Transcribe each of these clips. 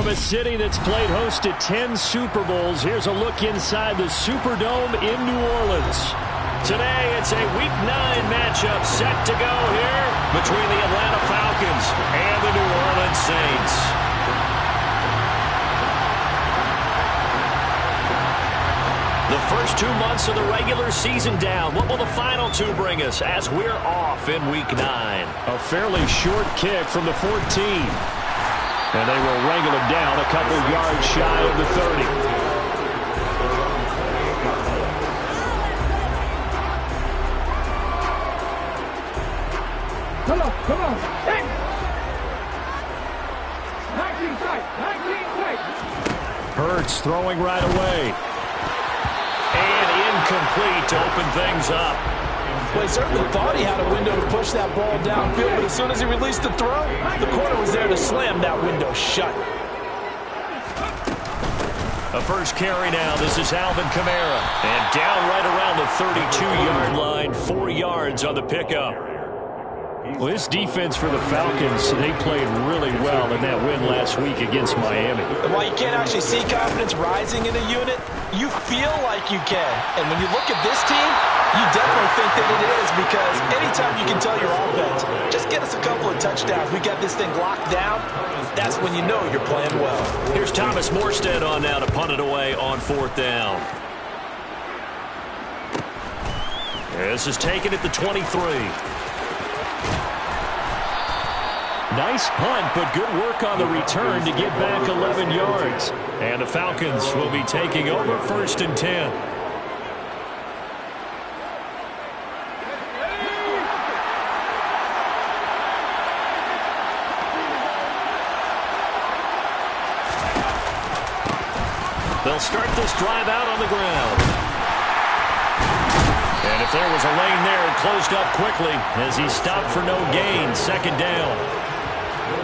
From a city that's played host to 10 Super Bowls, here's a look inside the Superdome in New Orleans. Today, it's a Week 9 matchup set to go here between the Atlanta Falcons and the New Orleans Saints. The first 2 months of the regular season down. What will the final 2 bring us as we're off in Week 9? A fairly short kick from the 14. And they will wrangle him down a couple yards shy of the 30. Come on. Hey! 19 tight. Hurts throwing right away. And incomplete to open things up. Well, he certainly thought he had a window to push that ball downfield, but as soon as he released the throw, the corner was there to slam that window shut. A first carry now. This is Alvin Kamara. And down right around the 32-yard line, 4 yards on the pickup. Well, this defense for the Falcons, they played really well in that win last week against Miami. And while you can't actually see confidence rising in a unit, you feel like you can. And when you look at this team, you definitely think that it is, because anytime you can tell your offense, just get us a couple of touchdowns, we got this thing locked down, that's when you know you're playing well. Here's Thomas Morstead on now to punt it away on 4th down. This is taken at the 23. Nice punt, but good work on the return to get back 11 yards. And the Falcons will be taking over 1st and 10. They'll start this drive out on the ground. And if there was a lane there, it closed up quickly as he stopped for no gain. 2nd down.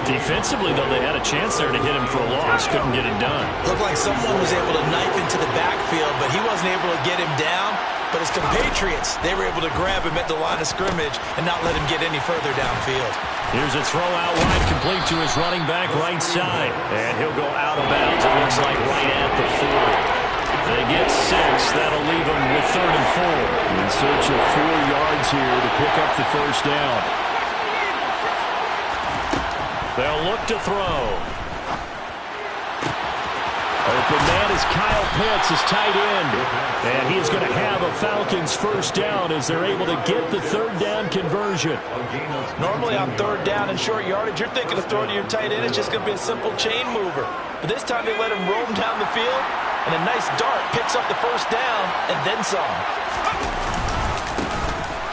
Defensively, though, they had a chance there to hit him for a loss. Couldn't get it done. Looked like someone was able to knife into the backfield, but he wasn't able to get him down. But his compatriots, they were able to grab him at the line of scrimmage and not let him get any further downfield. Here's a throw out wide, complete to his running back right side. And he'll go out of bounds, it looks like, right at the 40. They get 6. That'll leave them with 3rd and 4. In search of 4 yards here to pick up the 1st down. They'll look to throw. Open man is Kyle Pitts, his tight end. And he is going to have a Falcons 1st down as they're able to get the 3rd down conversion. Normally on 3rd down and short yardage, you're thinking of throwing to your tight end. It's just going to be a simple chain mover. But this time they let him roam down the field, and a nice dart picks up the 1st down and then some.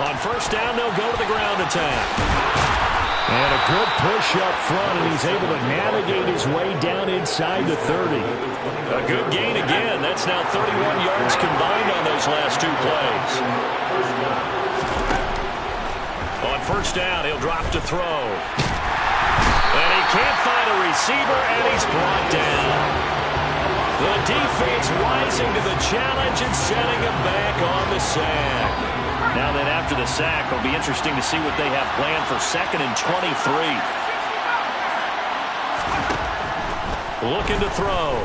On 1st down, they'll go to the ground attack. And a good push up front, and he's able to navigate his way down inside the 30. A good gain again. That's now 31 yards combined on those last 2 plays. On 1st down, he'll drop to throw. And he can't find a receiver, and he's brought down. The defense rising to the challenge and setting him back on the sack. Now then, after the sack, it'll be interesting to see what they have planned for 2nd and 23. Looking to throw.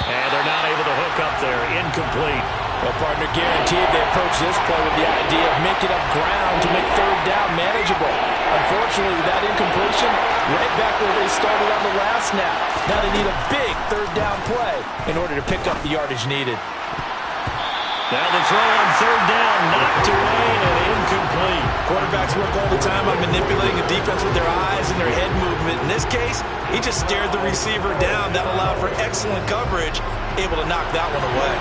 And they're not able to hook up there. Incomplete. Well, partner, guaranteed they approach this play with the idea of making up ground to make 3rd down manageable. Unfortunately, with that incompletion, right back where they started on the last snap. Now they need a big 3rd down play in order to pick up the yardage needed. Now the throw on 3rd down, knocked away and incomplete. Quarterbacks work all the time on manipulating the defense with their eyes and their head movement. In this case, he just stared the receiver down. That allowed for excellent coverage, able to knock that one away.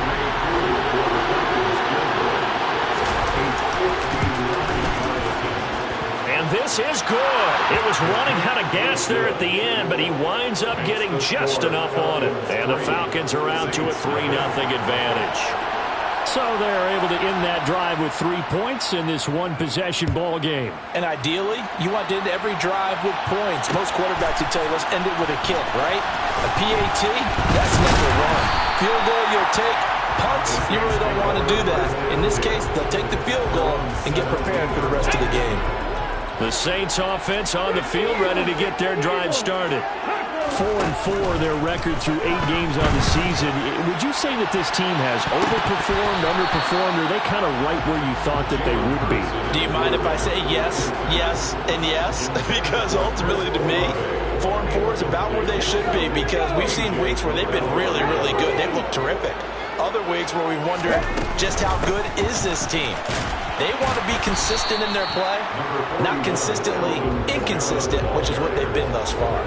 And this is good. It was running out of gas there at the end, but he winds up getting just enough on it. And the Falcons are out to a 3-0 advantage. So they're able to end that drive with 3 points in this one-possession ball game. And ideally, you want to end every drive with points. Most quarterbacks would tell you, let's end it with a kick, right? A PAT, that's never run. Field goal you'll take. Punts, you really don't want to do that. In this case, they'll take the field goal and get prepared for the rest of the game. The Saints offense on the field, ready to get their drive started. 4-4, their record through 8 games on the season. Would you say that this team has overperformed, underperformed, or are they kind of right where you thought that they would be? Do you mind if I say yes, yes, and yes? Because ultimately to me, 4-4 is about where they should be, because we've seen weeks where they've been really, really good. They've looked terrific. Other weeks where we wonder just how good is this team. They want to be consistent in their play, not consistently inconsistent, which is what they've been thus far.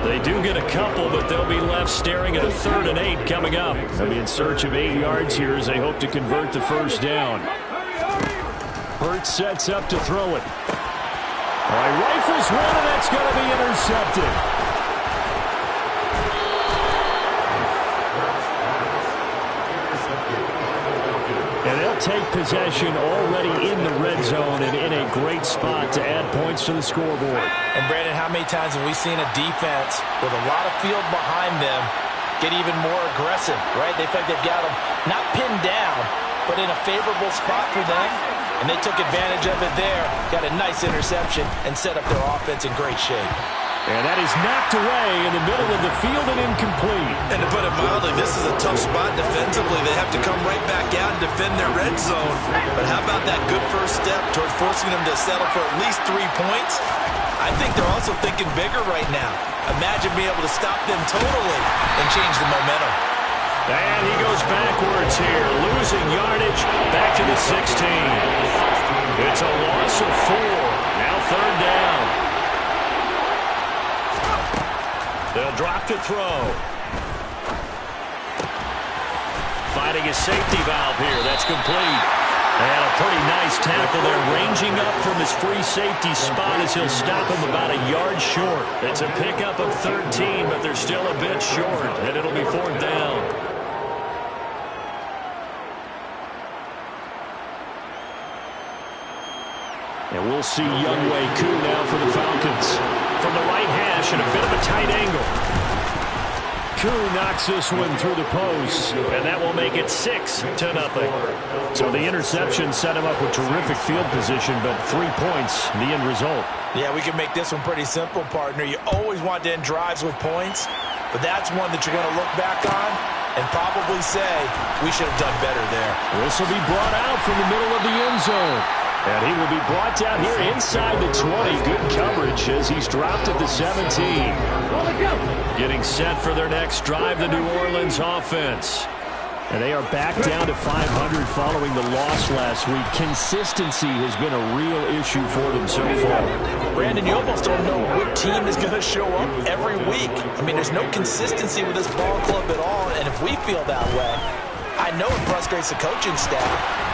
They do get a couple, but they'll be left staring at a 3rd and 8 coming up. They'll be in search of 8 yards here as they hope to convert the first down. Hurts sets up to throw it. All right, rifles one, and that's going to be intercepted. And they'll take possession already in the red zone and in a great spot to add points to the scoreboard. And, Brandon, how many times have we seen a defense with a lot of field behind them get even more aggressive, right? They feel like they've got them not pinned down, but in a favorable spot for them. And they took advantage of it there, got a nice interception, and set up their offense in great shape. And that is knocked away in the middle of the field and incomplete. And to put it mildly, this is a tough spot defensively. They have to come right back out and defend their red zone. But how about that good first step toward forcing them to settle for at least 3 points? I think they're also thinking bigger right now. Imagine being able to stop them totally and change the momentum. And he goes backwards here, losing yardage back to the 16. It's a loss of 4. Now 3rd down. They'll drop to throw. Finding a safety valve here. That's complete. And a pretty nice tackle there, ranging up from his free safety spot as he'll stop him about a yard short. It's a pickup of 13, but they're still a bit short, and it'll be 4th down. And we'll see Younghoe Koo now for the Falcons. From the right hash and a bit of a tight angle. Koo knocks this one through the post, and that will make it 6-0. So the interception set him up with terrific field position, but 3 points, the end result. Yeah, we can make this one pretty simple, partner. You always want to end drives with points, but that's one that you're going to look back on and probably say, we should have done better there. This will be brought out from the middle of the end zone. And he will be brought down here inside the 20. Good coverage as he's dropped at the 17. Getting set for their next drive, the New Orleans offense. And they are back down to 500 following the loss last week. Consistency has been a real issue for them so far. Brandon, you almost don't know what team is going to show up every week. I mean, there's no consistency with this ball club at all. And if we feel that way, I know it frustrates the coaching staff,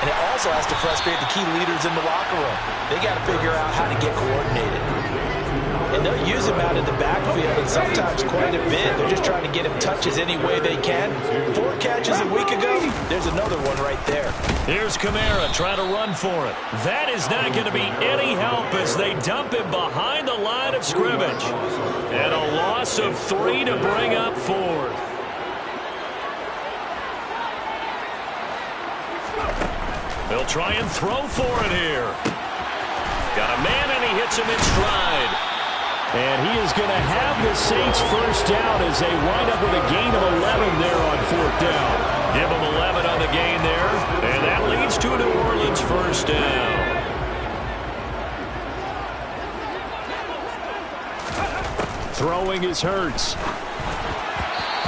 and it also has to frustrate the key leaders in the locker room. They got to figure out how to get coordinated. And they'll use him out in the backfield, and sometimes quite a bit. They're just trying to get him touches any way they can. 4 catches a week ago, there's another one right there. Here's Kamara trying to run for it. That is not going to be any help as they dump him behind the line of scrimmage. And a loss of 3 to bring up 4th. They'll try and throw for it here. Got a man, and he hits him in stride. And he is going to have the Saints first down as they wind up with a gain of 11 there on 4th down. Give them 11 on the gain there, and that leads to a New Orleans first down. Throwing is Hurts.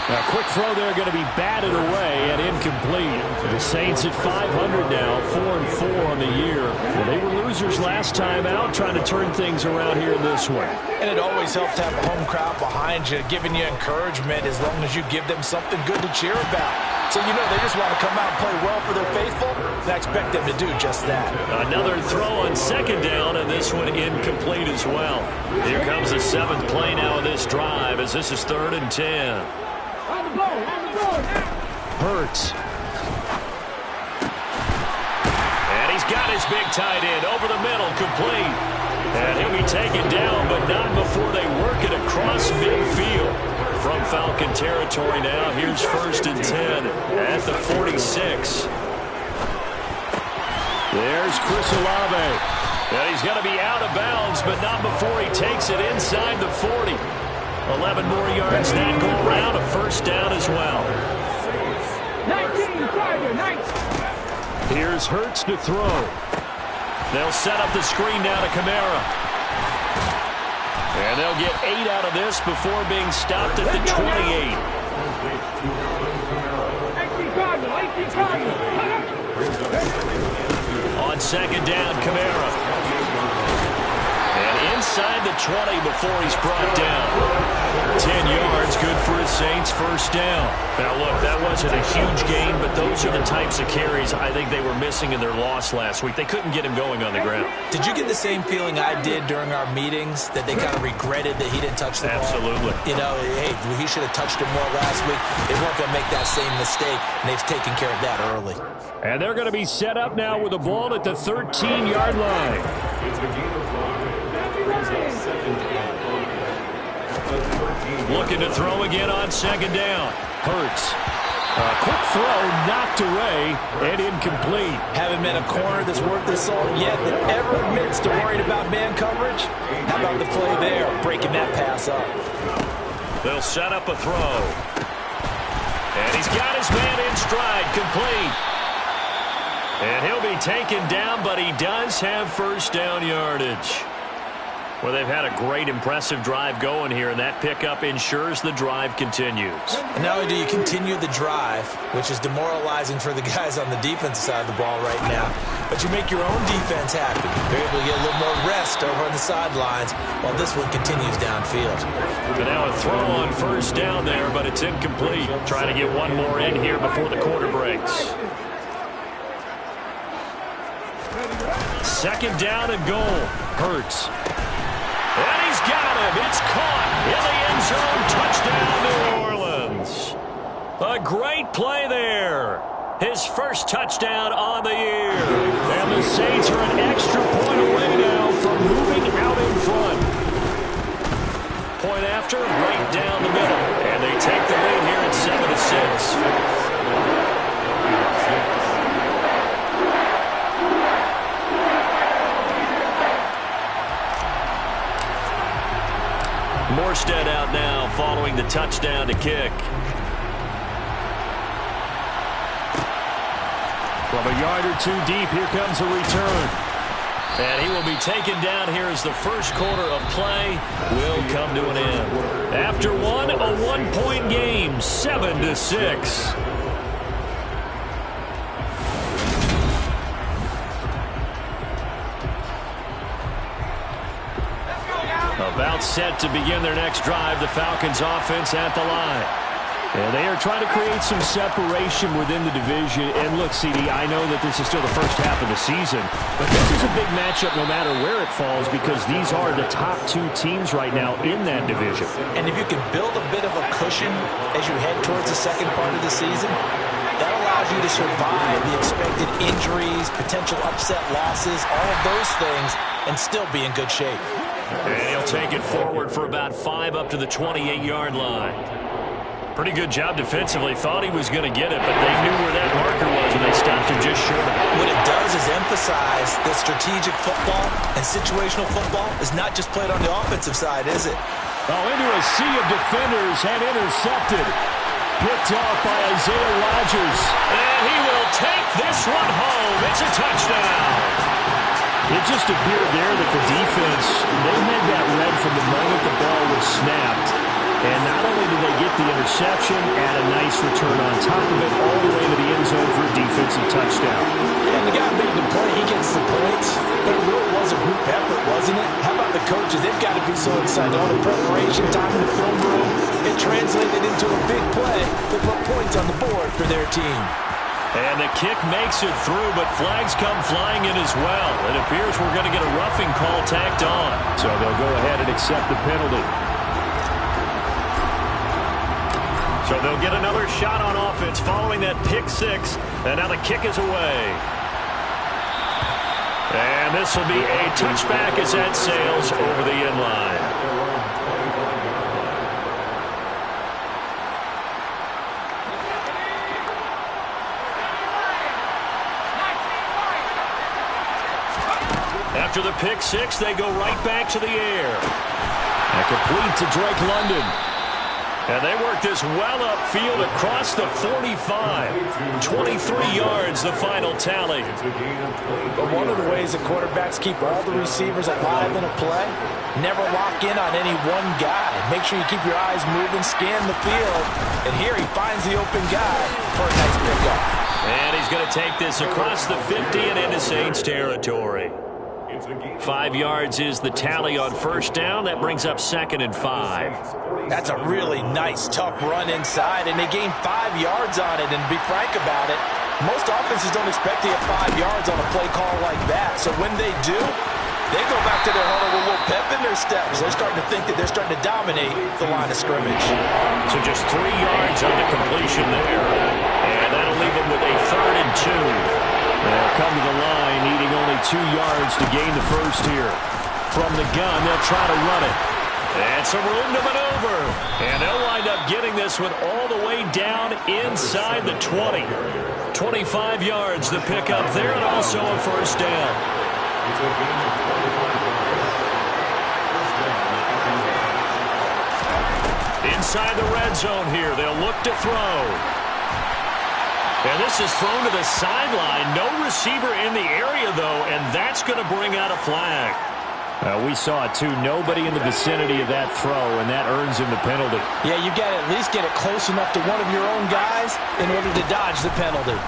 A quick throw there going to be batted away and incomplete. The Saints at 500 now, 4-4 on the year. Well, they were losers last time out, trying to turn things around here in this one. And it always helps to have a home crowd behind you, giving you encouragement as long as you give them something good to cheer about. So, you know, they just want to come out and play well for their faithful, and I expect them to do just that. Another throw on 2nd down, and this one incomplete as well. Here comes the 7th play now of this drive as this is 3rd and 10. Hurts. And he's got his big tight end over the middle, complete. And he'll be taken down, but not before they work it across midfield. From Falcon territory now, here's 1st and 10 at the 46. There's Chris Olave. And he's going to be out of bounds but not before he takes it inside the 40. 11 more yards that go around, a first down as well. 19, Tiger, 19. Here's Hurts to throw. They'll set up the screen now to Kamara. And they'll get 8 out of this before being stopped at the 28. 18 Cardinal, 18 Cardinal. On second down, Kamara. And inside the 20 before he's brought down. 10 yards, good for his Saints, first down. Now, look, that wasn't a huge gain, but those are the types of carries I think they were missing in their loss last week. They couldn't get him going on the ground. Did you get the same feeling I did during our meetings, that they kind of regretted that he didn't touch the ball? Absolutely. You know, hey, he should have touched it more last week. They weren't going to make that same mistake, and they've taken care of that early. And they're going to be set up now with the ball at the 13-yard line. Looking to throw again on second down. Hurts. A quick throw knocked away and incomplete. Haven't met a corner that's worth this salt yet that ever admits to worrying about man coverage. How about the play there, breaking that pass up? They'll set up a throw. And he's got his man in stride, complete. And he'll be taken down, but he does have first down yardage. Well, they've had a great, impressive drive going here, and that pickup ensures the drive continues. And not only do you continue the drive, which is demoralizing for the guys on the defensive side of the ball right now, but you make your own defense happy. They're able to get a little more rest over on the sidelines while this one continues downfield. But now a throw on first down there, but it's incomplete. Trying to get one more in here before the quarter breaks. Second down and goal. Hurts. And he's got him. It's caught in the end zone. Touchdown, New Orleans. A great play there. His first touchdown on the year. And the Saints are an extra point away now from moving out in front. Point after, right down the middle. And they take the lead here at 7-6. Morstead out now following the touchdown to kick. From a yard or two deep, here comes a return. And he will be taken down here as the first quarter of play will come to an end. After one, a one-point game, 7-6. About set to begin their next drive, the Falcons offense at the line. And they are trying to create some separation within the division. And look, CD, I know that this is still the first half of the season, but this is a big matchup no matter where it falls because these are the top two teams right now in that division. And if you can build a bit of a cushion as you head towards the second part of the season, that allows you to survive the expected injuries, potential upset losses, all of those things, and still be in good shape. And he'll take it forward for about 5 up to the 28-yard line. Pretty good job defensively. Thought he was going to get it, but they knew where that marker was, and they stopped him just short of it. What it does is emphasize that strategic football and situational football is not just played on the offensive side, is it? Oh, into a sea of defenders and intercepted. Picked off by Isaiah Rodgers. And he will take this one home. It's a touchdown. It just appeared there that the defense, they had that read from the moment the ball was snapped. And not only did they get the interception, add a nice return on top of it, all the way to the end zone for a defensive touchdown. And the guy made the play, he gets the points. But it really was a group effort, wasn't it? How about the coaches? They've got to be so excited. All the preparation, time in the film room, it translated into a big play that put points on the board for their team. And the kick makes it through, but flags come flying in as well. It appears we're going to get a roughing call tacked on. So they'll go ahead and accept the penalty. So they'll get another shot on offense following that pick six. And now the kick is away. And this will be a touchback as that sails over the end line. After the pick six, they go right back to the air. And complete to Drake London. And they work this well upfield across the 45. 23 yards, the final tally. But one of the ways that quarterbacks keep all the receivers alive in a play, never lock in on any one guy. Make sure you keep your eyes moving, scan the field. And here he finds the open guy for a nice pickup. And he's going to take this across the 50 and into Saints territory. 5 yards is the tally on first down. That brings up 2nd and 5. That's a really nice, tough run inside, and they gained 5 yards on it. And to be frank about it, most offenses don't expect to get 5 yards on a play call like that. So when they do, they go back to their huddle with a little pep in their steps. They're starting to think that they're starting to dominate the line of scrimmage. So just 3 yards on the completion there. And that'll leave them with a 3rd and 2. They'll come to the line, needing only 2 yards to gain the first here. From the gun, they'll try to run it. And some room to maneuver. And they'll wind up getting this one all the way down inside the 20. 25 yards the pickup there, and also a first down. Inside the red zone here, they'll look to throw. And this is thrown to the sideline. No receiver in the area, though, and that's going to bring out a flag. We saw it, too. Nobody in the vicinity of that throw, and that earns him the penalty. Yeah, you got to at least get it close enough to one of your own guys in order to dodge the penalty.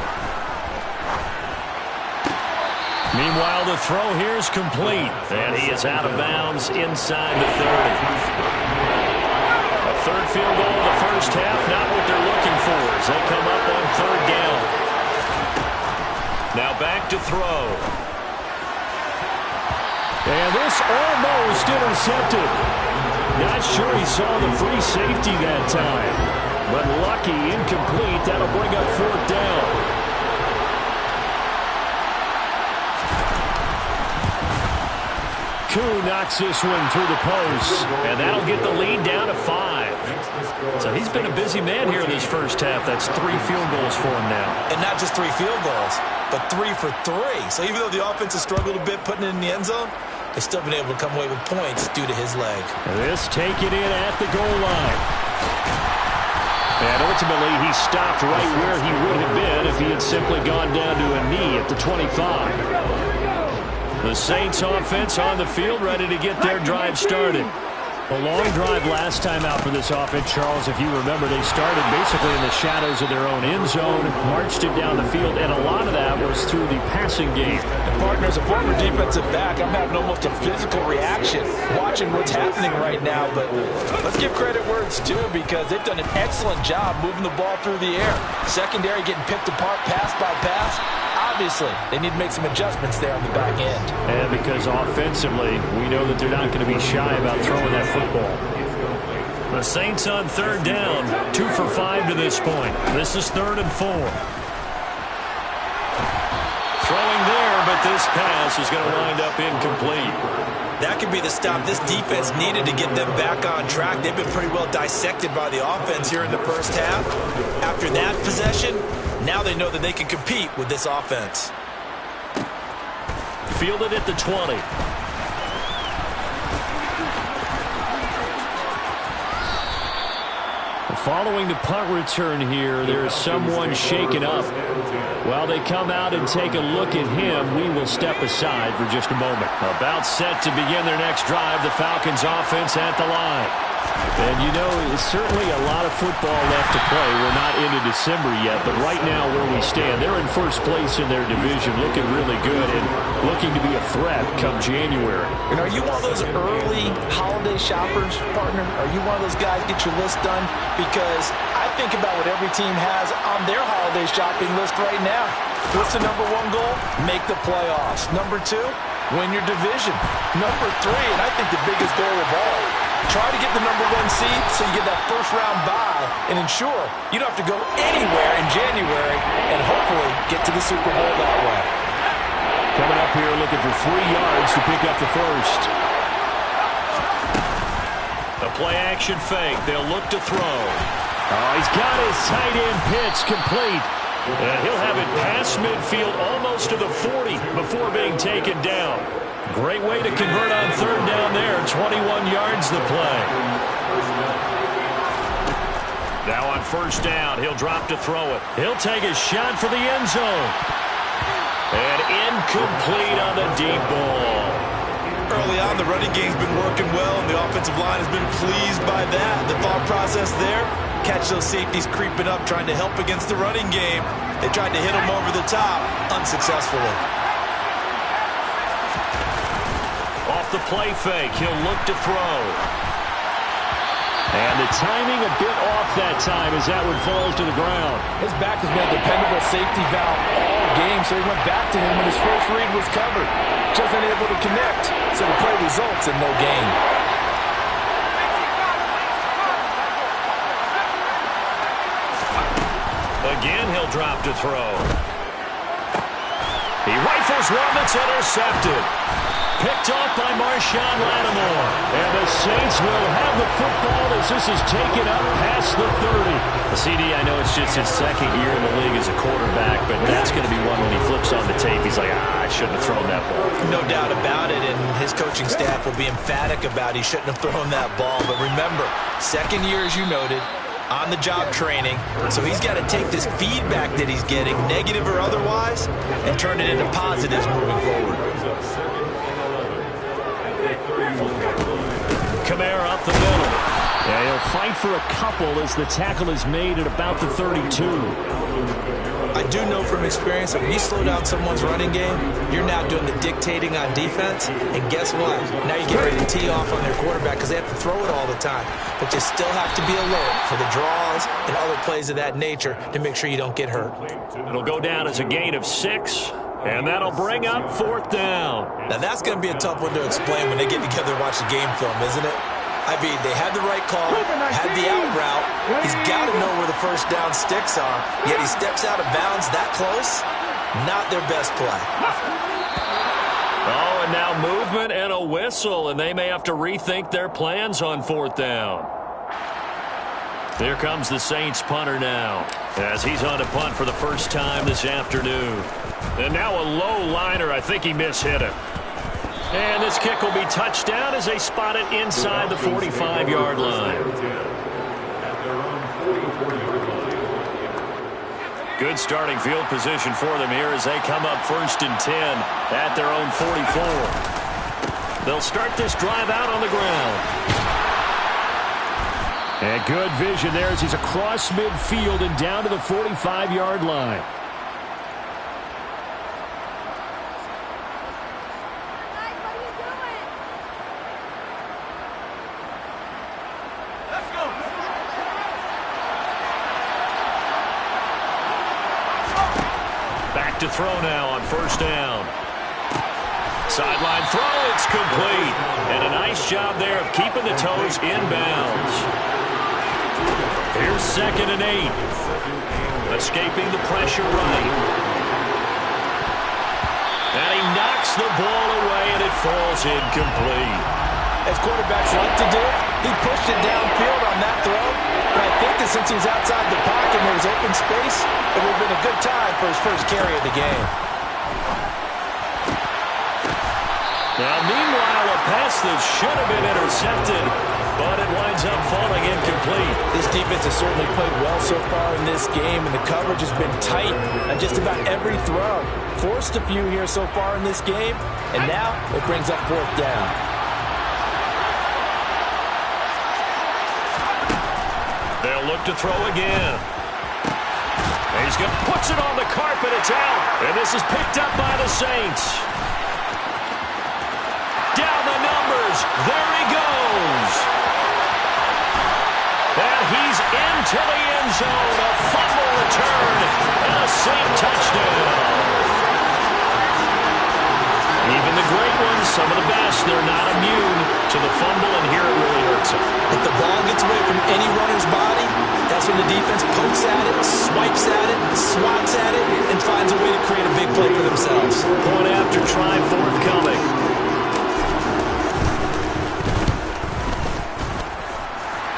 Meanwhile, the throw here is complete, and he is out of bounds inside the 30. A third field goal in the first half, not what they're looking for as they come up on 3rd down. Now back to throw. And this almost intercepted. Not sure he saw the free safety that time. But lucky, incomplete. That'll bring up 4th down. Koo knocks this one through the post. And that'll get the lead down to 5. So he's been a busy man here in this first half. That's 3 field goals for him now. And not just 3 field goals, but 3 for 3. So even though the offense has struggled a bit putting it in the end zone, they've still been able to come away with points due to his leg. This taken in at the goal line. And ultimately, he stopped right where he would have been if he had simply gone down to a knee at the 25. The Saints offense on the field, ready to get their drive started. A long drive last time out for this offense, Charles. If you remember, they started basically in the shadows of their own end zone, marched it down the field, and a lot of that was through the passing game. And partner, as a former defensive back, I'm having almost a physical reaction watching what's happening right now. But let's give credit where it's due, because they've done an excellent job moving the ball through the air. Secondary getting picked apart pass by pass. Obviously, they need to make some adjustments there on the back end. And because offensively, we know that they're not going to be shy about throwing that football. The Saints on 3rd down, 2 for 5 to this point. This is 3rd and 4. Throwing there, but this pass is going to wind up incomplete. That could be the stop this defense needed to get them back on track. They've been pretty well dissected by the offense here in the first half. After that possession, now they know that they can compete with this offense. Fielded at the 20. Following the punt return here, there is someone shaken up. While they come out and take a look at him, we will step aside for just a moment. About set to begin their next drive, the Falcons offense at the line. And you know, it's certainly a lot of football left to play. We're not into December yet, but right now where we stand, they're in first place in their division, looking really good and looking to be a threat come January. And are you one of those early holiday shoppers, partner? Are you one of those guys get your list done? Because I think about what every team has on their holiday shopping list right now. What's the #1 goal? Make the playoffs. #2, win your division. #3, and I think the biggest goal of all, try to get the #1 seed so you get that first-round bye and ensure you don't have to go anywhere in January and hopefully get to the Super Bowl that way. Coming up here looking for 3 yards to pick up the first. A play-action fake. They'll look to throw. Oh, he's got his tight end pitch complete. And he'll have it past midfield almost to the 40 before being taken down. Great way to convert on third down there. 21 yards the play. Now on first down, he'll drop to throw it. He'll take a shot for the end zone. And incomplete on the deep ball. Early on, the running game's been working well, and the offensive line has been pleased by that. The thought process there, catch those safeties creeping up, trying to help against the running game. They tried to hit them over the top, unsuccessfully. Off the play fake, he'll look to throw. And the timing a bit off that time as that one falls to the ground. His back has been a dependable safety valve all game, so he went back to him when his first read was covered. Just unable to connect, so the play results in no gain. Again, he'll drop to throw. He rifles one that's intercepted. Picked off by Marshawn Lattimore. And the Saints will have the football as this is taken up past the 30. The CD, I know it's just his second year in the league as a quarterback, but that's going to be one when he flips on the tape. He's like, I shouldn't have thrown that ball. No doubt about it, and his coaching staff will be emphatic about he shouldn't have thrown that ball. But remember, second year, as you noted, on-the-job training, so he's got to take this feedback that he's getting, negative or otherwise, and turn it into positives moving forward. Kamara up the middle. Yeah, he'll fight for a couple as the tackle is made at about the 32. I do know from experience that when you slow down someone's running game, you're now doing the dictating on defense, and guess what? Now you get ready to tee off on their quarterback because they have to throw it all the time. But you still have to be alert for the draws and other plays of that nature to make sure you don't get hurt. It'll go down as a gain of 6. And that'll bring up fourth down. Now, that's going to be a tough one to explain when they get together and watch the game film, isn't it? I mean, they had the right call, had the out route. He's got to know where the first down sticks are, yet he steps out of bounds that close. Not their best play. Oh, and now movement and a whistle, and they may have to rethink their plans on fourth down. Here comes the Saints punter now, as he's on to punt for the first time this afternoon. And now a low liner. I think he mishit it. And this kick will be touched down as they spot it inside the 45-yard line. Good starting field position for them here as they come up 1st and 10 at their own 44. They'll start this drive out on the ground. And good vision there as he's across midfield and down to the 45-yard line. Back to throw now on first down. Sideline throw, it's complete. And a nice job there of keeping the toes inbounds. Here's 2nd and 8. Escaping the pressure right. And he knocks the ball away, and it falls incomplete. As quarterbacks like to do, he pushed it downfield on that throw. But I think that since he was outside the pocket and there was open space, it would have been a good time for his first carry of the game. Now, meanwhile, a pass that should have been intercepted, but it winds up falling incomplete. This defense has certainly played well so far in this game, and the coverage has been tight on just about every throw. Forced a few here so far in this game, and now it brings up fourth down. They'll look to throw again. And he's going to puts it on the carpet. It's out. And this is picked up by the Saints. Down the numbers. There he goes. And he's into the end zone. A fumble return. And a Saint touchdown. Even the great ones, some of the best, they're not immune to the fumble, and here it really hurts them. If the ball gets away from any runner's body, that's when the defense pokes at it, swipes at it, swats at it, and finds a way to create a big play for themselves. Point after try forthcoming.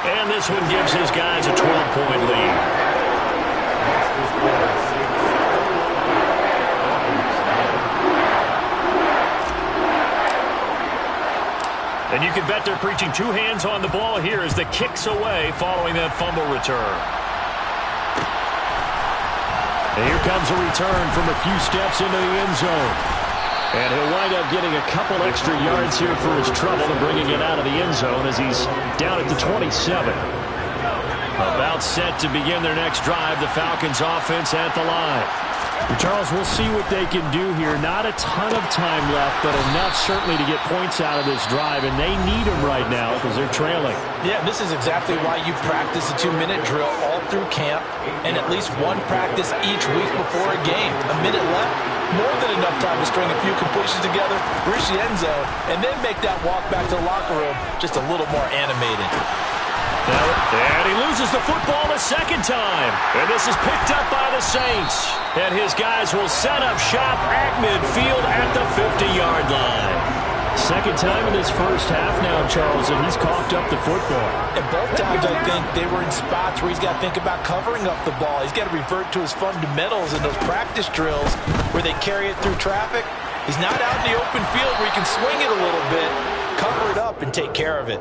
And this one gives his guys a 12-point lead. And you can bet they're preaching two hands on the ball here as the kick's away following that fumble return. And here comes a return from a few steps into the end zone. And he'll wind up getting a couple extra yards here for his trouble and bringing it out of the end zone as he's down at the 27. About set to begin their next drive, the Falcons offense at the line. Charles, we'll see what they can do here. Not a ton of time left, but enough certainly to get points out of this drive, and they need them right now because they're trailing. Yeah, this is exactly why you practice a 2-minute drill all through camp and at least one practice each week before a game. A minute left, more than enough time to string a few completions together, reach the end zone, and then make that walk back to the locker room just a little more animated. And he loses the football a second time. And this is picked up by the Saints. And his guys will set up shop at midfield at the 50-yard line. Second time in this first half now, Charles, and he's coughed up the football. And both times, I think, they were in spots where he's got to think about covering up the ball. He's got to revert to his fundamentals in those practice drills where they carry it through traffic. He's not out in the open field where he can swing it a little bit, cover it up, and take care of it.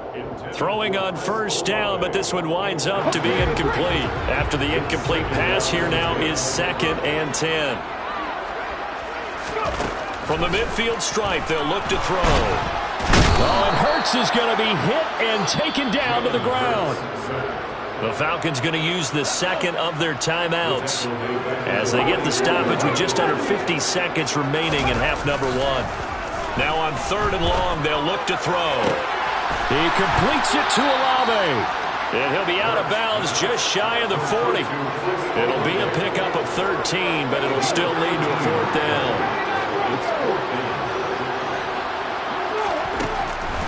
Throwing on first down, but this one winds up to be incomplete. After the incomplete pass, here now is 2nd and 10. From the midfield stripe, they'll look to throw. Oh, and Hurts is going to be hit and taken down to the ground. The Falcons going to use the second of their timeouts as they get the stoppage with just under 50 seconds remaining in half number 1. Now on 3rd and long, they'll look to throw. He completes it to Olave. And he'll be out of bounds just shy of the 40. It'll be a pickup of 13, but it'll still lead to a 4th down.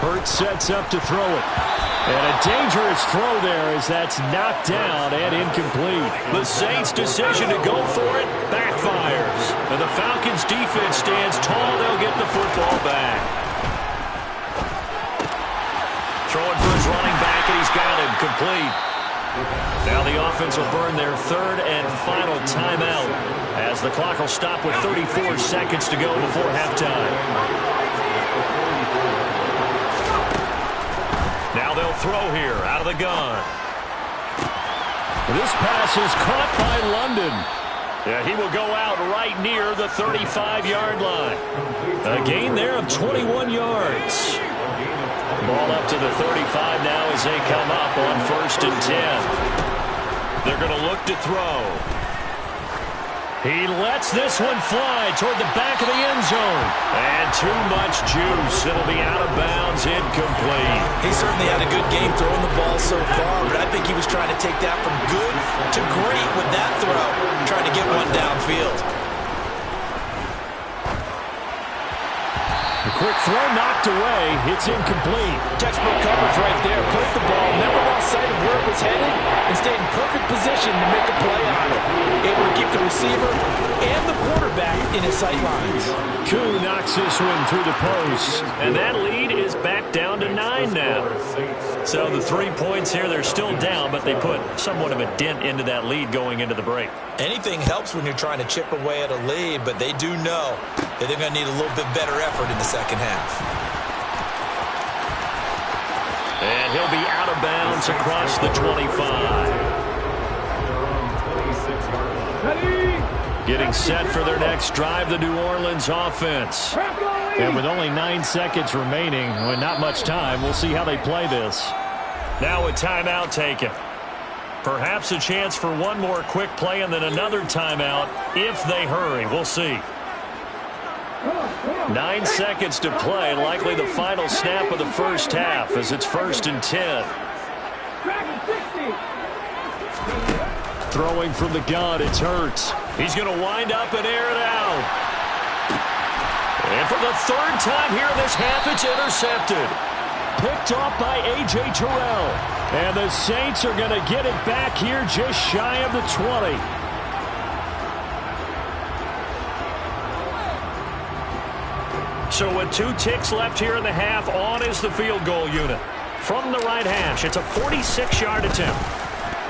Hurts sets up to throw it. And a dangerous throw there as that's knocked down and incomplete. The Saints' decision to go for it backfires. And the Falcons' defense stands tall. They'll get the football back. Throwing for his running back, and he's got him complete. Now the offense will burn their 3rd and final timeout as the clock will stop with 34 seconds to go before halftime. Now they'll throw here out of the gun. This pass is caught by London. Yeah, he will go out right near the 35-yard line. A gain there of 21 yards. Ball up to the 35 now as they come up on 1st and 10. They're going to look to throw. He lets this one fly toward the back of the end zone. And too much juice. It'll be out of bounds, incomplete. He certainly had a good game throwing the ball so far, but I think he was trying to take that from good to great with that throw, trying to get one downfield. A quick throw knocked away. It's incomplete. Textbook coverage right there. Put the ball, never lost sight of where it was headed, and stayed in perfect position to make a play on it. Able to keep the receiver and the quarterback in his sight lines. Koo knocks this one through the post. And that lead is back down to 9 now. So the 3 points here, they're still down, but they put somewhat of a dent into that lead going into the break. Anything helps when you're trying to chip away at a lead, but they do know that they're going to need a little bit better effort in the second half. And he'll be out of bounds across the 25. Getting set for their next drive, the New Orleans offense. And with only 9 seconds remaining, with not much time, we'll see how they play this. Now a timeout taken. Perhaps a chance for one more quick play and then another timeout if they hurry. We'll see. 9 seconds to play, likely the final snap of the first half as it's 1st and 10. Throwing from the gun, it's Hurts. He's going to wind up and air it out. And for the 3rd time here in this half, it's intercepted. Picked off by A.J. Terrell. And the Saints are going to get it back here just shy of the 20. So with 2 ticks left here in the half, on is the field goal unit. From the right hash, it's a 46-yard attempt.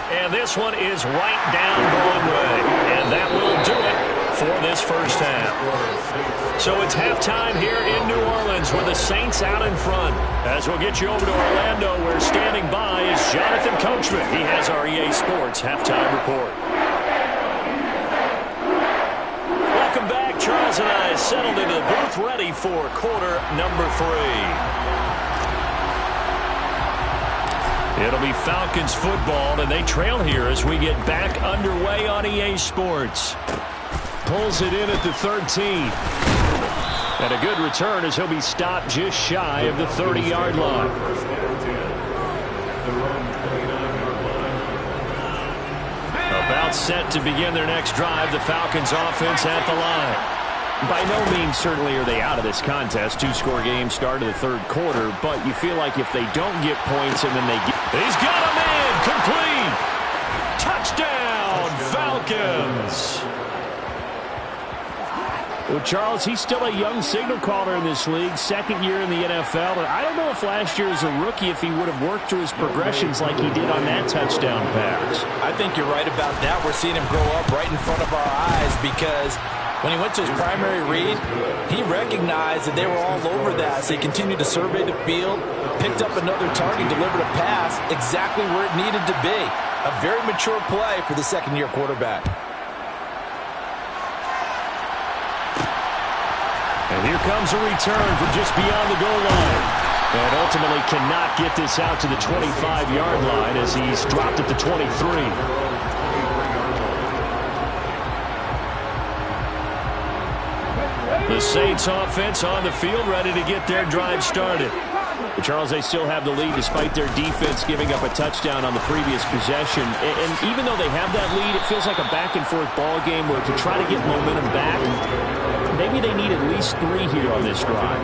And this one is right down Broadway. And that will do it for this first half. So it's halftime here in New Orleans with the Saints out in front. As we'll get you over to Orlando, where standing by is Jonathan Coachman. He has our EA Sports halftime report. Welcome back. Charles and I settled into the booth ready for quarter number 3. It'll be Falcons football, and they trail here as we get back underway on EA Sports. Pulls it in at the 13. And a good return as he'll be stopped just shy of the 30-yard line. About set to begin their next drive, the Falcons offense at the line. By no means certainly are they out of this contest. Two-score game, start of the third quarter, but you feel like if they don't get points and then they get... He's got him in! Complete! Touchdown, Falcons! Well, Charles, he's still a young signal caller in this league, second year in the NFL, and I don't know if last year as a rookie if he would have worked through his progressions like he did on that touchdown pass. I think you're right about that. We're seeing him grow up right in front of our eyes because when he went to his primary read, he recognized that they were all over that, so he continued to survey the field, picked up another target, delivered a pass exactly where it needed to be. A very mature play for the second-year quarterback. And here comes a return from just beyond the goal line. And ultimately cannot get this out to the 25-yard line as he's dropped at the 23. The Saints offense on the field ready to get their drive started. But Charles, they still have the lead despite their defense giving up a touchdown on the previous possession. And even though they have that lead, it feels like a back-and-forth ball game where to try to get momentum back, maybe they need at least 3 here on this drive.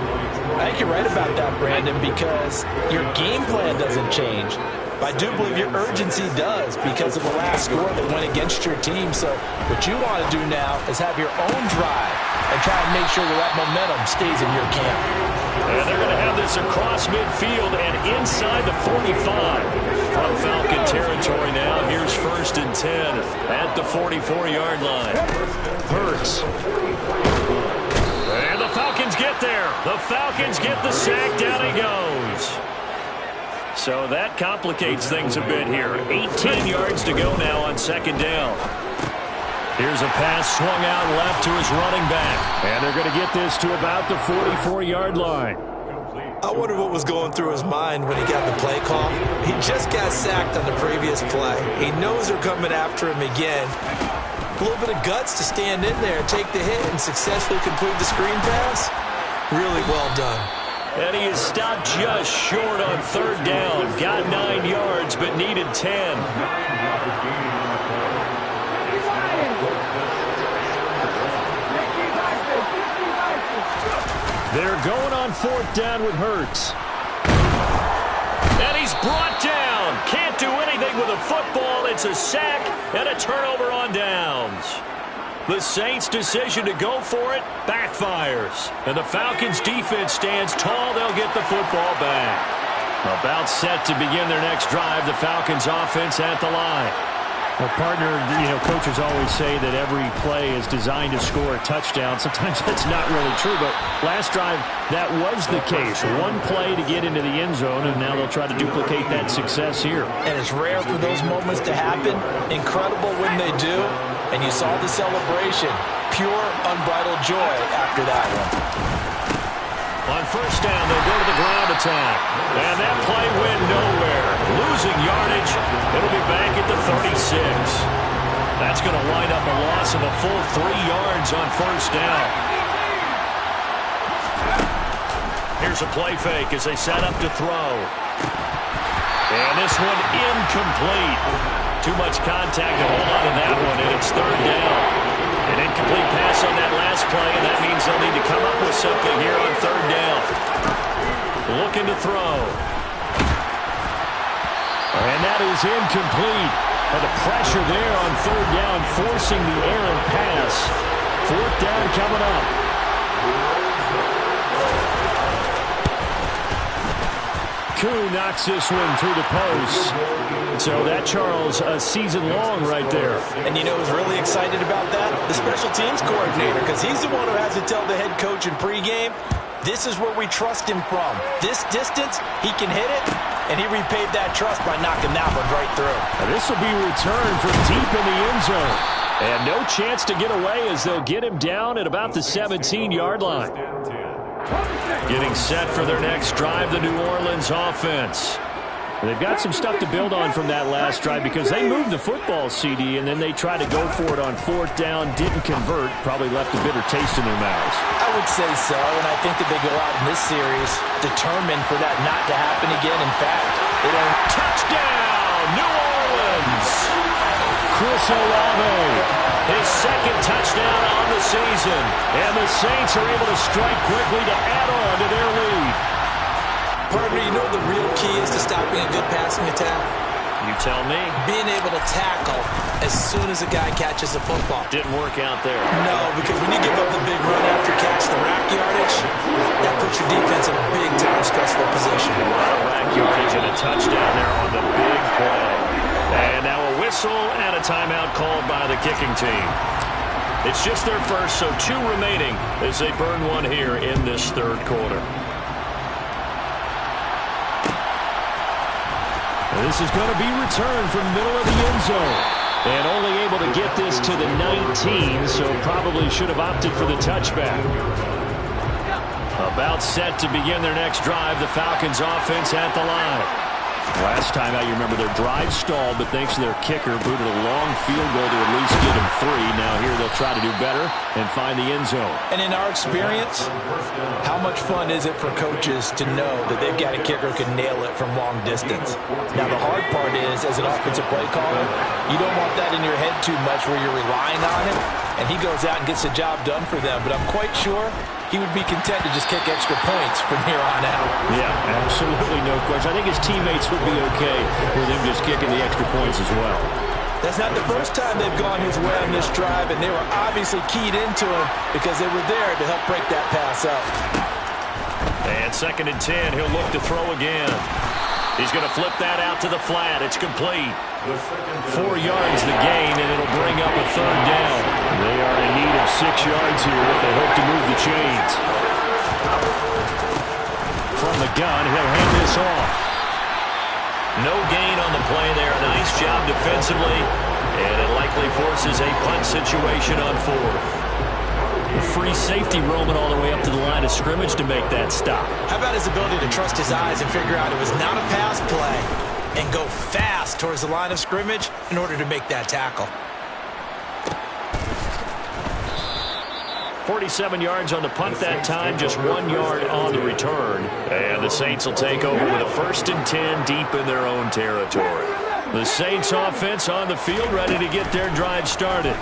I think you're right about that, Brandon, because your game plan doesn't change. But I do believe your urgency does because of the last score that went against your team. So what you want to do now is have your own drive and try and make sure that momentum stays in your camp. And they're going to have this across midfield and inside the 45. From Falcon territory now, here's 1st and 10 at the 44-yard line. Hurts. And the Falcons get there. The Falcons get the sack. Down he goes. So that complicates things a bit here. 18 yards to go now on 2nd down. Here's a pass swung out left to his running back. And they're going to get this to about the 44-yard line. I wonder what was going through his mind when he got the play call. He just got sacked on the previous play. He knows they're coming after him again. A little bit of guts to stand in there, take the hit, and successfully complete the screen pass. Really well done. And he is stopped just short on 3rd down. Got 9 yards, but needed 10. They're going on 4th down with Hurts. And he's brought down. Can't do anything with a football. It's a sack and a turnover on downs. The Saints' decision to go for it backfires. And the Falcons' defense stands tall. They'll get the football back. About set to begin their next drive, the Falcons' offense at the line. Well, partner, coaches always say that every play is designed to score a touchdown. Sometimes that's not really true, but last drive, that was the case. One play to get into the end zone, and now they'll try to duplicate that success here. And it's rare for those moments to happen. Incredible when they do. And you saw the celebration. Pure, unbridled joy after that one. On 1st down, they'll go to the ground attack. And that play went nowhere. Losing yardage. It'll be back at the 36. That's going to wind up a loss of a full 3 yards on 1st down. Here's a play fake as they set up to throw. And this one incomplete. Too much contact to hold on to that one, and it's 3rd down. An incomplete pass on that last play, and that means they'll need to come up with something here on 3rd down. Looking to throw. And that is incomplete. And the pressure there on 3rd down, forcing the errant pass. 4th down coming up. Koo knocks this one through the post. So that, Charles, a season long right there. And you know who's really excited about that? The special teams coordinator, because he's the one who has to tell the head coach in pregame, this is where we trust him from. This distance, he can hit it, and he repaid that trust by knocking that one right through. This will be returned from deep in the end zone. And no chance to get away as they'll get him down at about the 17-yard line. Getting set for their next drive, the New Orleans offense. They've got some stuff to build on from that last drive because they moved the football, CD, and then they tried to go for it on fourth down, didn't convert, probably left a bitter taste in their mouths. I would say so, and I think that they go out in this series determined for that not to happen again. In fact, they don't. Touchdown, New Orleans! Chris Olave, his second touchdown on the season, and the Saints are able to strike quickly to add on to their lead. Partner, you know the real key is to stopping a good passing attack? You tell me. Being able to tackle as soon as a guy catches a football. Didn't work out there. No, because when you give up the big run after catch, the rack yardage, that puts your defense in a big-time stressful position. A lot of rack yardage and a touchdown there on the big play. And now a whistle and a timeout called by the kicking team. It's just their first, so 2 remaining as they burn one here in this third quarter. This is going to be returned from the middle of the end zone. And only able to get this to the 19, so probably should have opted for the touchback. About set to begin their next drive, the Falcons offense at the line. Last time out, you remember their drive stalled, but thanks to their kicker, booted a long field goal to at least get them 3. Now here they'll try to do better and find the end zone. And in our experience, how much fun is it for coaches to know that they've got a kicker who can nail it from long distance? Now the hard part is, as an offensive play caller, you don't want that in your head too much where you're relying on him, and he goes out and gets the job done for them. But I'm quite sure he would be content to just kick extra points from here on out. Yeah, absolutely no question. I think his teammates would be okay with him just kicking the extra points as well. That's not the first time they've gone his way on this drive, and they were obviously keyed into him because they were there to help break that pass up. And 2nd and 10, he'll look to throw again. He's going to flip that out to the flat. It's complete. 4 yards the gain, and it'll bring up a 3rd down. They are in need of 6 yards here if they hope to move the chains. From the gun, he'll hand this off. No gain on the play there. Nice job defensively, and it likely forces a punt situation on 4th. A free safety roaming all the way up to the line of scrimmage to make that stop. How about his ability to trust his eyes and figure out it was not a pass play and go fast towards the line of scrimmage in order to make that tackle? 47 yards on the punt that time, just 1 yard on the return. And the Saints will take over with a 1st and 10 deep in their own territory. The Saints offense on the field ready to get their drive started.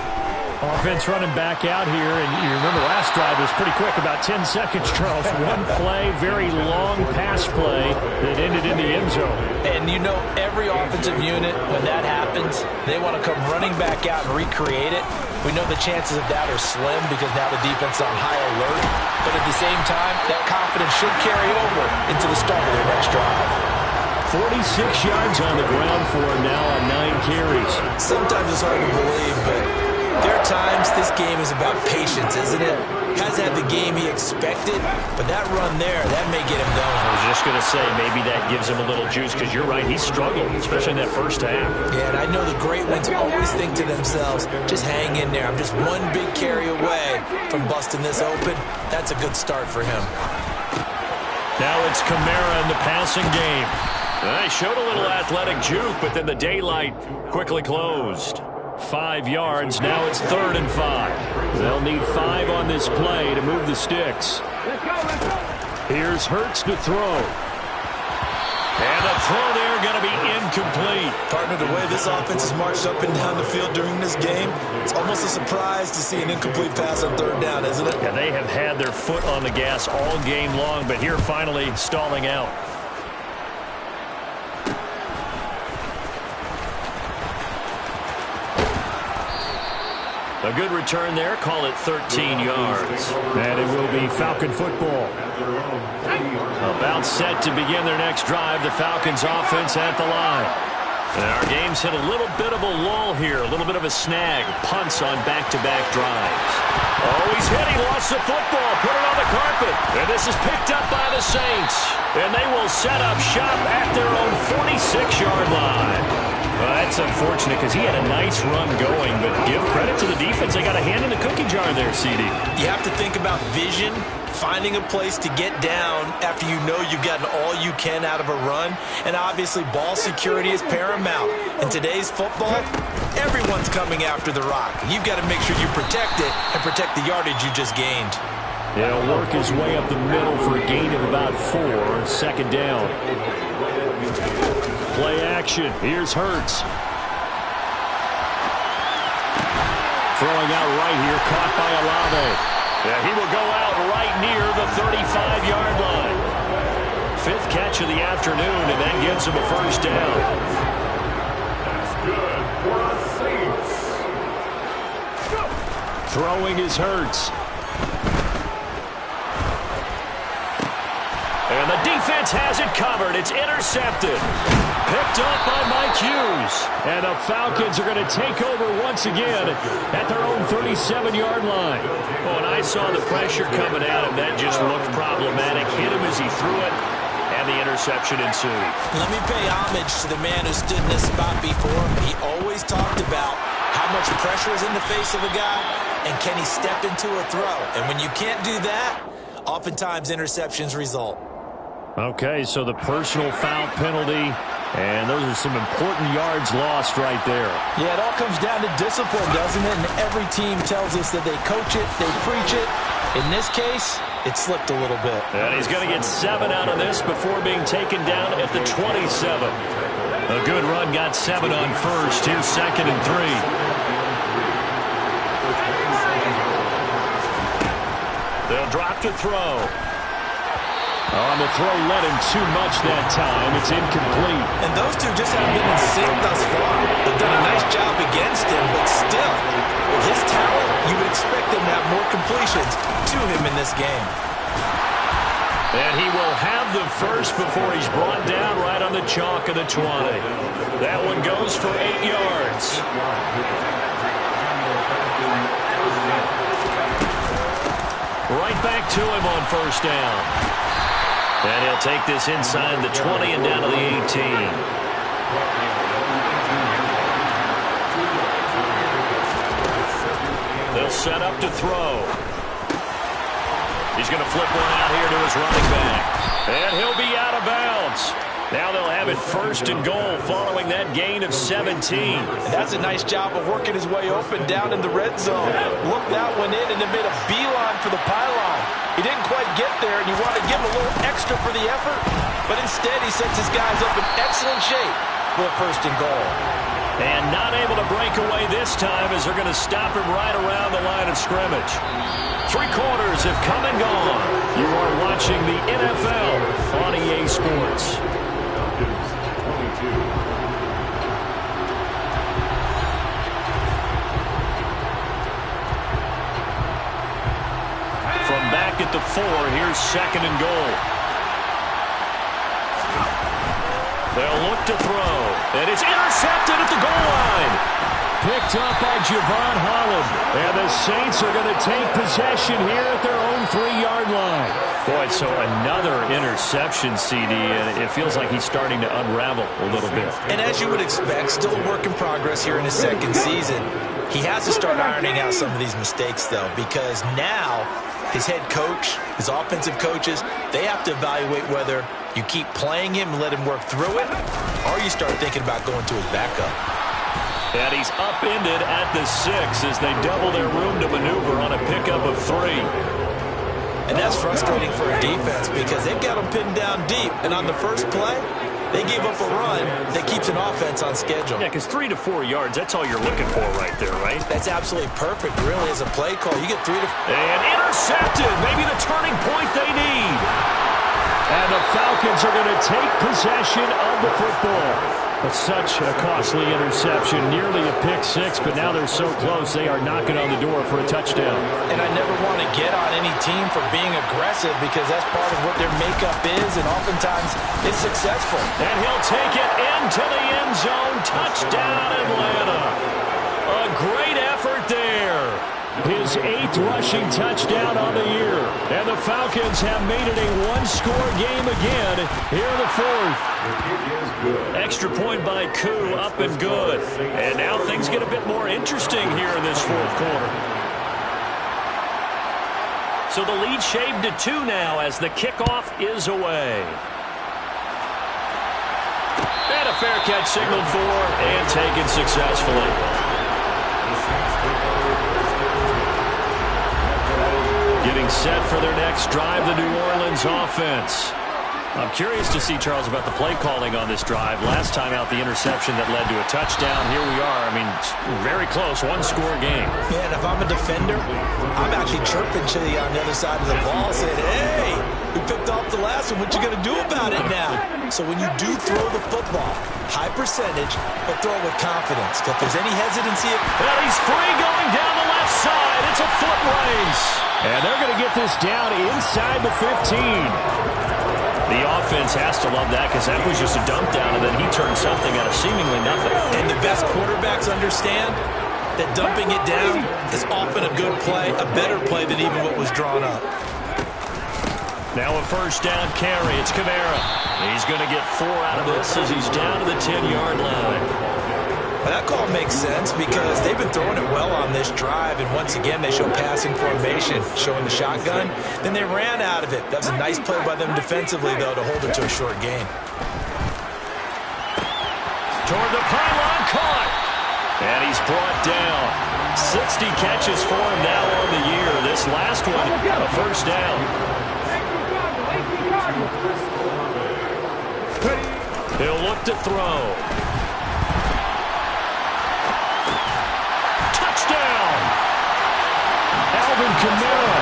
Offense running back out here, and you remember last drive was pretty quick, about 10 seconds, Charles. One play, very long pass play that ended in the end zone. And you know every offensive unit, when that happens, they want to come running back out and recreate it. We know the chances of that are slim because now the defense is on high alert. But at the same time, that confidence should carry over into the start of their next drive. 46 yards on the ground for him now on 9 carries. Sometimes it's hard to believe, but there are times this game is about patience, isn't it? Hasn't had the game he expected, but that run there, that may get him going. I was just going to say, maybe that gives him a little juice, because you're right, he struggled, especially in that first half. Yeah, and I know the great ones always think to themselves, just hang in there. I'm just one big carry away from busting this open. That's a good start for him. Now it's Kamara in the passing game. They showed a little athletic juke, but then the daylight quickly closed. 5 yards. Now it's 3rd and 5. They'll need 5 on this play to move the sticks. Here's Hurts to throw. And the throw there going to be incomplete. Partner, the way this offense has marched up and down the field during this game, it's almost a surprise to see an incomplete pass on 3rd down, isn't it? Yeah, they have had their foot on the gas all game long, but here finally stalling out. A good return there. Call it 13 yards. And it will be Falcon football. About set to begin their next drive. The Falcons offense at the line. And our game's hit a little bit of a lull here, a little bit of a snag. Punts on back-to-back drives. Oh, he's hit. He lost the football. Put it on the carpet. And this is picked up by the Saints. And they will set up shop at their own 46-yard line. Well, that's unfortunate because he had a nice run going, but give credit to the defense. They got a hand in the cookie jar there, CD. You have to think about vision, finding a place to get down after you know you've gotten all you can out of a run, and obviously ball security is paramount. In today's football, everyone's coming after the rock. You've got to make sure you protect it and protect the yardage you just gained. He'll work his way up the middle for a gain of about 4, second down. Play action. Here's Hurts. Throwing out right here, caught by Olave. Yeah, he will go out right near the 35-yard line. 5th catch of the afternoon, and that gives him a first down. That's good for the Saints. Throwing is Hurts. And the defense has it covered. It's intercepted. Picked up by Mike Hughes. And the Falcons are going to take over once again at their own 37-yard line. Oh, and I saw the pressure coming at him. That just looked problematic. Hit him as he threw it, and the interception ensued. Let me pay homage to the man who stood in this spot before. He always talked about how much pressure is in the face of a guy, and can he step into a throw. And when you can't do that, oftentimes interceptions result. Okay, so the personal foul penalty, and those are some important yards lost right there. Yeah, it all comes down to discipline, doesn't it? And every team tells us that they coach it, they preach it. In this case, it slipped a little bit. And he's going to get 7 out of this before being taken down at the 27. A good run, got 7 on first. Here's 2nd and 3. They'll drop to throw. On the throw, led him too much that time. It's incomplete. And those two just haven't been in sync thus far. They've done a nice job against him, but still, with his talent, you would expect them to have more completions to him in this game. And he will have the first before he's brought down right on the chalk of the 20. That one goes for 8 yards. Right back to him on first down. And he'll take this inside the 20 and down to the 18. They'll set up to throw. He's going to flip one out here to his running back. And he'll be out of bounds. Now they'll have it 1st and goal following that gain of 17. And that's a nice job of working his way open down in the red zone. Look, that one in and then made a beeline for the pylon. He didn't quite get there, and you want to give him a little extra for the effort. But instead, he sets his guys up in excellent shape for a 1st and goal. And not able to break away this time as they're going to stop him right around the line of scrimmage. 3 quarters have come and gone. You are watching the NFL on EA Sports. From back at the 4, here's 2nd and goal. They'll look to throw, and it's intercepted at the goal line. Picked up by Javon Holland, and the Saints are going to take possession here at their own 3-yard line. Boy, so another interception, CD, and it feels like he's starting to unravel a little bit. And as you would expect, still a work in progress here in his 2nd season. He has to start ironing out some of these mistakes, though, because now his head coach, his offensive coaches, they have to evaluate whether you keep playing him and let him work through it, or you start thinking about going to his backup. And he's upended at the 6 as they double their room to maneuver on a pickup of 3. And that's frustrating for a defense because they've got him pinned down deep, and on the first play, they gave up a run that keeps an offense on schedule. Yeah, because 3 to 4 yards, that's all you're looking for right there, right? That's absolutely perfect, really, as a play call. You get 3 to 4. And intercepted, maybe the turning point they need. And the Falcons are going to take possession of the football. But such a costly interception, nearly a pick six, but now they're so close they are knocking on the door for a touchdown. And I never want to get on any team for being aggressive because that's part of what their makeup is, and oftentimes it's successful. And he'll take it into the end zone. Touchdown, Atlanta. A great effort there. His 8th rushing touchdown on the year. And the Falcons have made it a one-score game again here in the 4th. Extra point by Koo, up and good. And now things get a bit more interesting here in this 4th quarter. So the lead shaved to 2 now as the kickoff is away. And a fair catch signaled for and taken successfully. Getting set for their next drive, the New Orleans offense. I'm curious to see, Charles, about the play calling on this drive. Last time out, the interception that led to a touchdown. Here we are. I mean, very close, one-score game. Yeah, and if I'm a defender, I'm actually chirping to you on the other side of the ball, saying, hey, we picked off the last one. What you going to do about it now? So when you do throw the football, high percentage, but throw it with confidence. If there's any hesitancy. And he's free going down the left side. It's a foot race. And they're going to get this down inside the 15. The offense has to love that because that was just a dump down, and then he turned something out of seemingly nothing. And the best quarterbacks understand that dumping it down is often a good play, a better play than even what was drawn up. Now a first down carry. It's Kamara. He's going to get 4 out of this as he's down to the 10-yard line. Well, that call makes sense because they've been throwing it well on this drive, and once again they show passing formation, showing the shotgun. Then they ran out of it. That was a nice play by them defensively, though, to hold it to a short gain. Toward the pylon, caught. And he's brought down. 60 catches for him now on the year. This last one, a first down. He'll look to throw. Alvin Kamara,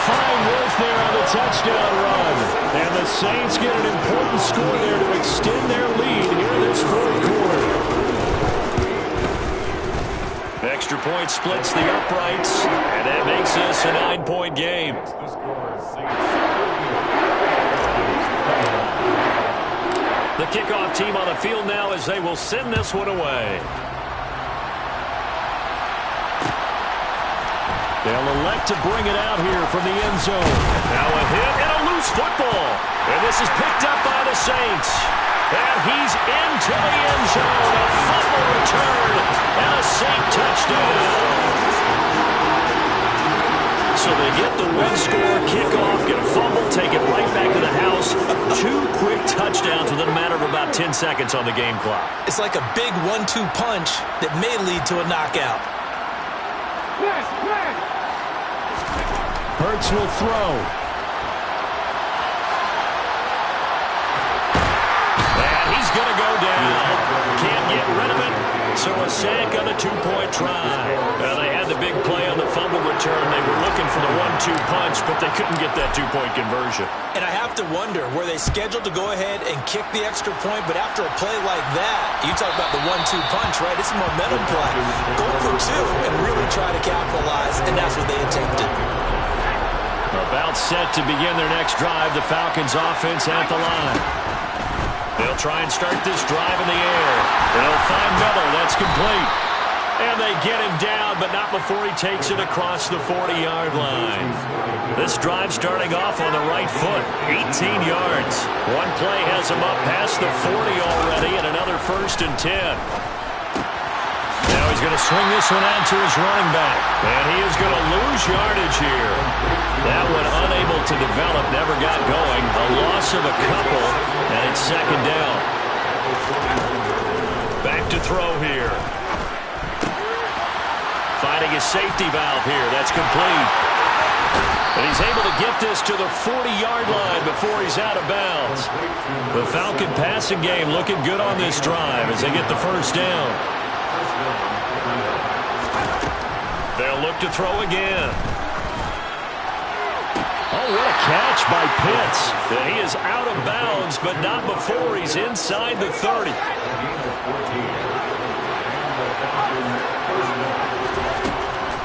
fine work there on the touchdown run. And the Saints get an important score there to extend their lead here in this 4th quarter. Extra point splits the uprights, and that makes this a 9-point game. The kickoff team on the field now as they will send this one away. They'll elect to bring it out here from the end zone. Now a hit and a loose football. And this is picked up by the Saints. And he's into the end zone. A fumble return and a Saint touchdown. So they get the one-score kickoff, get a fumble, take it right back to the house. 2 quick touchdowns within a matter of about 10 seconds on the game clock. It's like a big 1-2 punch that may lead to a knockout. Hurts will throw. And he's going to go down. Can't get rid of it. So a sack on a 2-point try. They had the big play on the fumble return. They were looking for the 1-2 punch, but they couldn't get that 2-point conversion. And I have to wonder, were they scheduled to go ahead and kick the extra point, but after a play like that, you talk about the 1-2 punch, right? It's a momentum play. Go for 2 and really try to capitalize, and that's what they attempted. About set to begin their next drive, the Falcons offense at the line. They'll try and start this drive in the air. They'll find Miller. That's complete. And they get him down, but not before he takes it across the 40-yard line. This drive starting off on the right foot, 18 yards. One play has him up past the 40 already, and another 1st and 10. Now he's going to swing this one out to his running back. And he is going to lose yardage here. That one unable to develop, never got going. A loss of a couple, and it's 2nd down. Back to throw here. Finding his safety valve here. That's complete. And he's able to get this to the 40-yard line before he's out of bounds. The Falcon passing game looking good on this drive as they get the first down. They'll look to throw again. Oh, what a catch by Pitts. He is out of bounds, but not before he's inside the 30.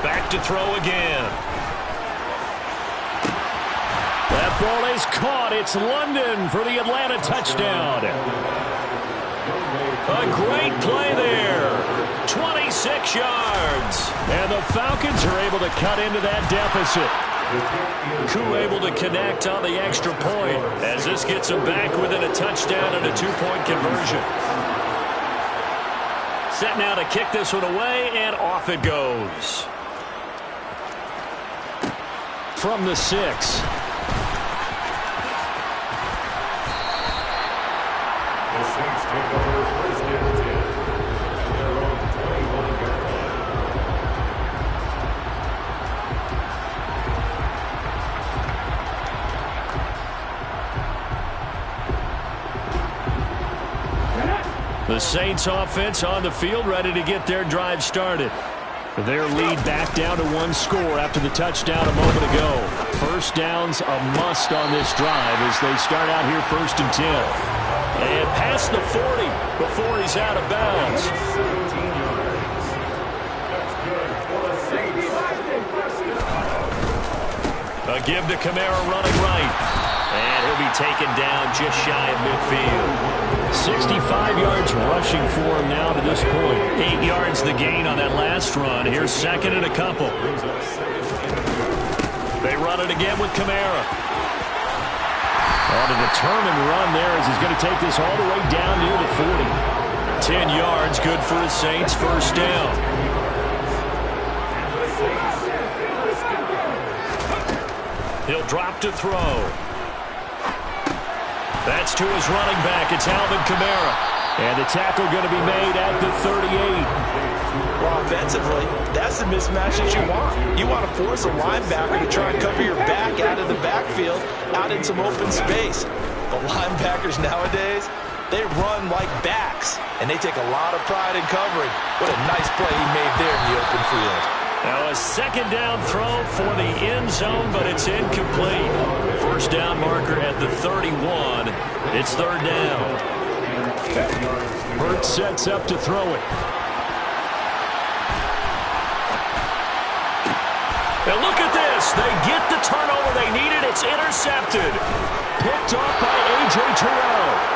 Back to throw again. That ball is caught. It's London for the Atlanta touchdown. A great play there. 26 yards. And the Falcons are able to cut into that deficit. Koo able to connect on the extra point as this gets them back within a touchdown and a 2-point conversion. Set now to kick this one away, and off it goes. From the 6. The Saints take over first and 10. Their own 21-yard line. The Saints offense on the field, ready to get their drive started. Their lead back down to 1 score after the touchdown a moment ago. First down's a must on this drive as they start out here 1st and 10. And past the 40 before he's out of bounds. 17 yards. That's good for the Saints. A give to Kamara running right. And he'll be taken down just shy of midfield. 65 yards rushing for him now to this point. 8 yards the gain on that last run. Here's 2nd and a couple. They run it again with Kamara. On a determined run there as he's going to take this all the way down near the 40. 10 yards, good for the Saints. First down. He'll drop to throw. That's to his running back. It's Alvin Kamara. And the tackle going to be made at the 38. Well, offensively, that's the mismatch that you want. You want to force a linebacker to try and cover your back out of the backfield, out in some open space. The linebackers nowadays, they run like backs, and they take a lot of pride in covering. What a nice play he made there in the open field. Now a 2nd down throw for the end zone, but it's incomplete. First down marker at the 31. It's 3rd down. Hurts sets up to throw it. And look at this. They get the turnover they needed. It's intercepted. Picked off by A.J. Terrell.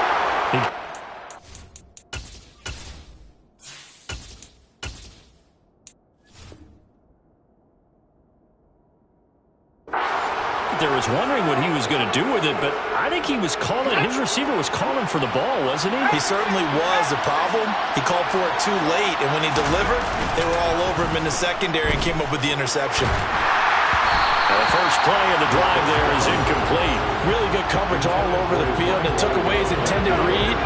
There was wondering what he was going to do with it, but I think he was calling, his receiver was calling for the ball, wasn't he? He certainly was. The problem, he called for it too late, and when he delivered, they were all over him in the secondary and came up with the interception. The first play of the drive there is incomplete. Really good coverage all over the field, and it took away his intended read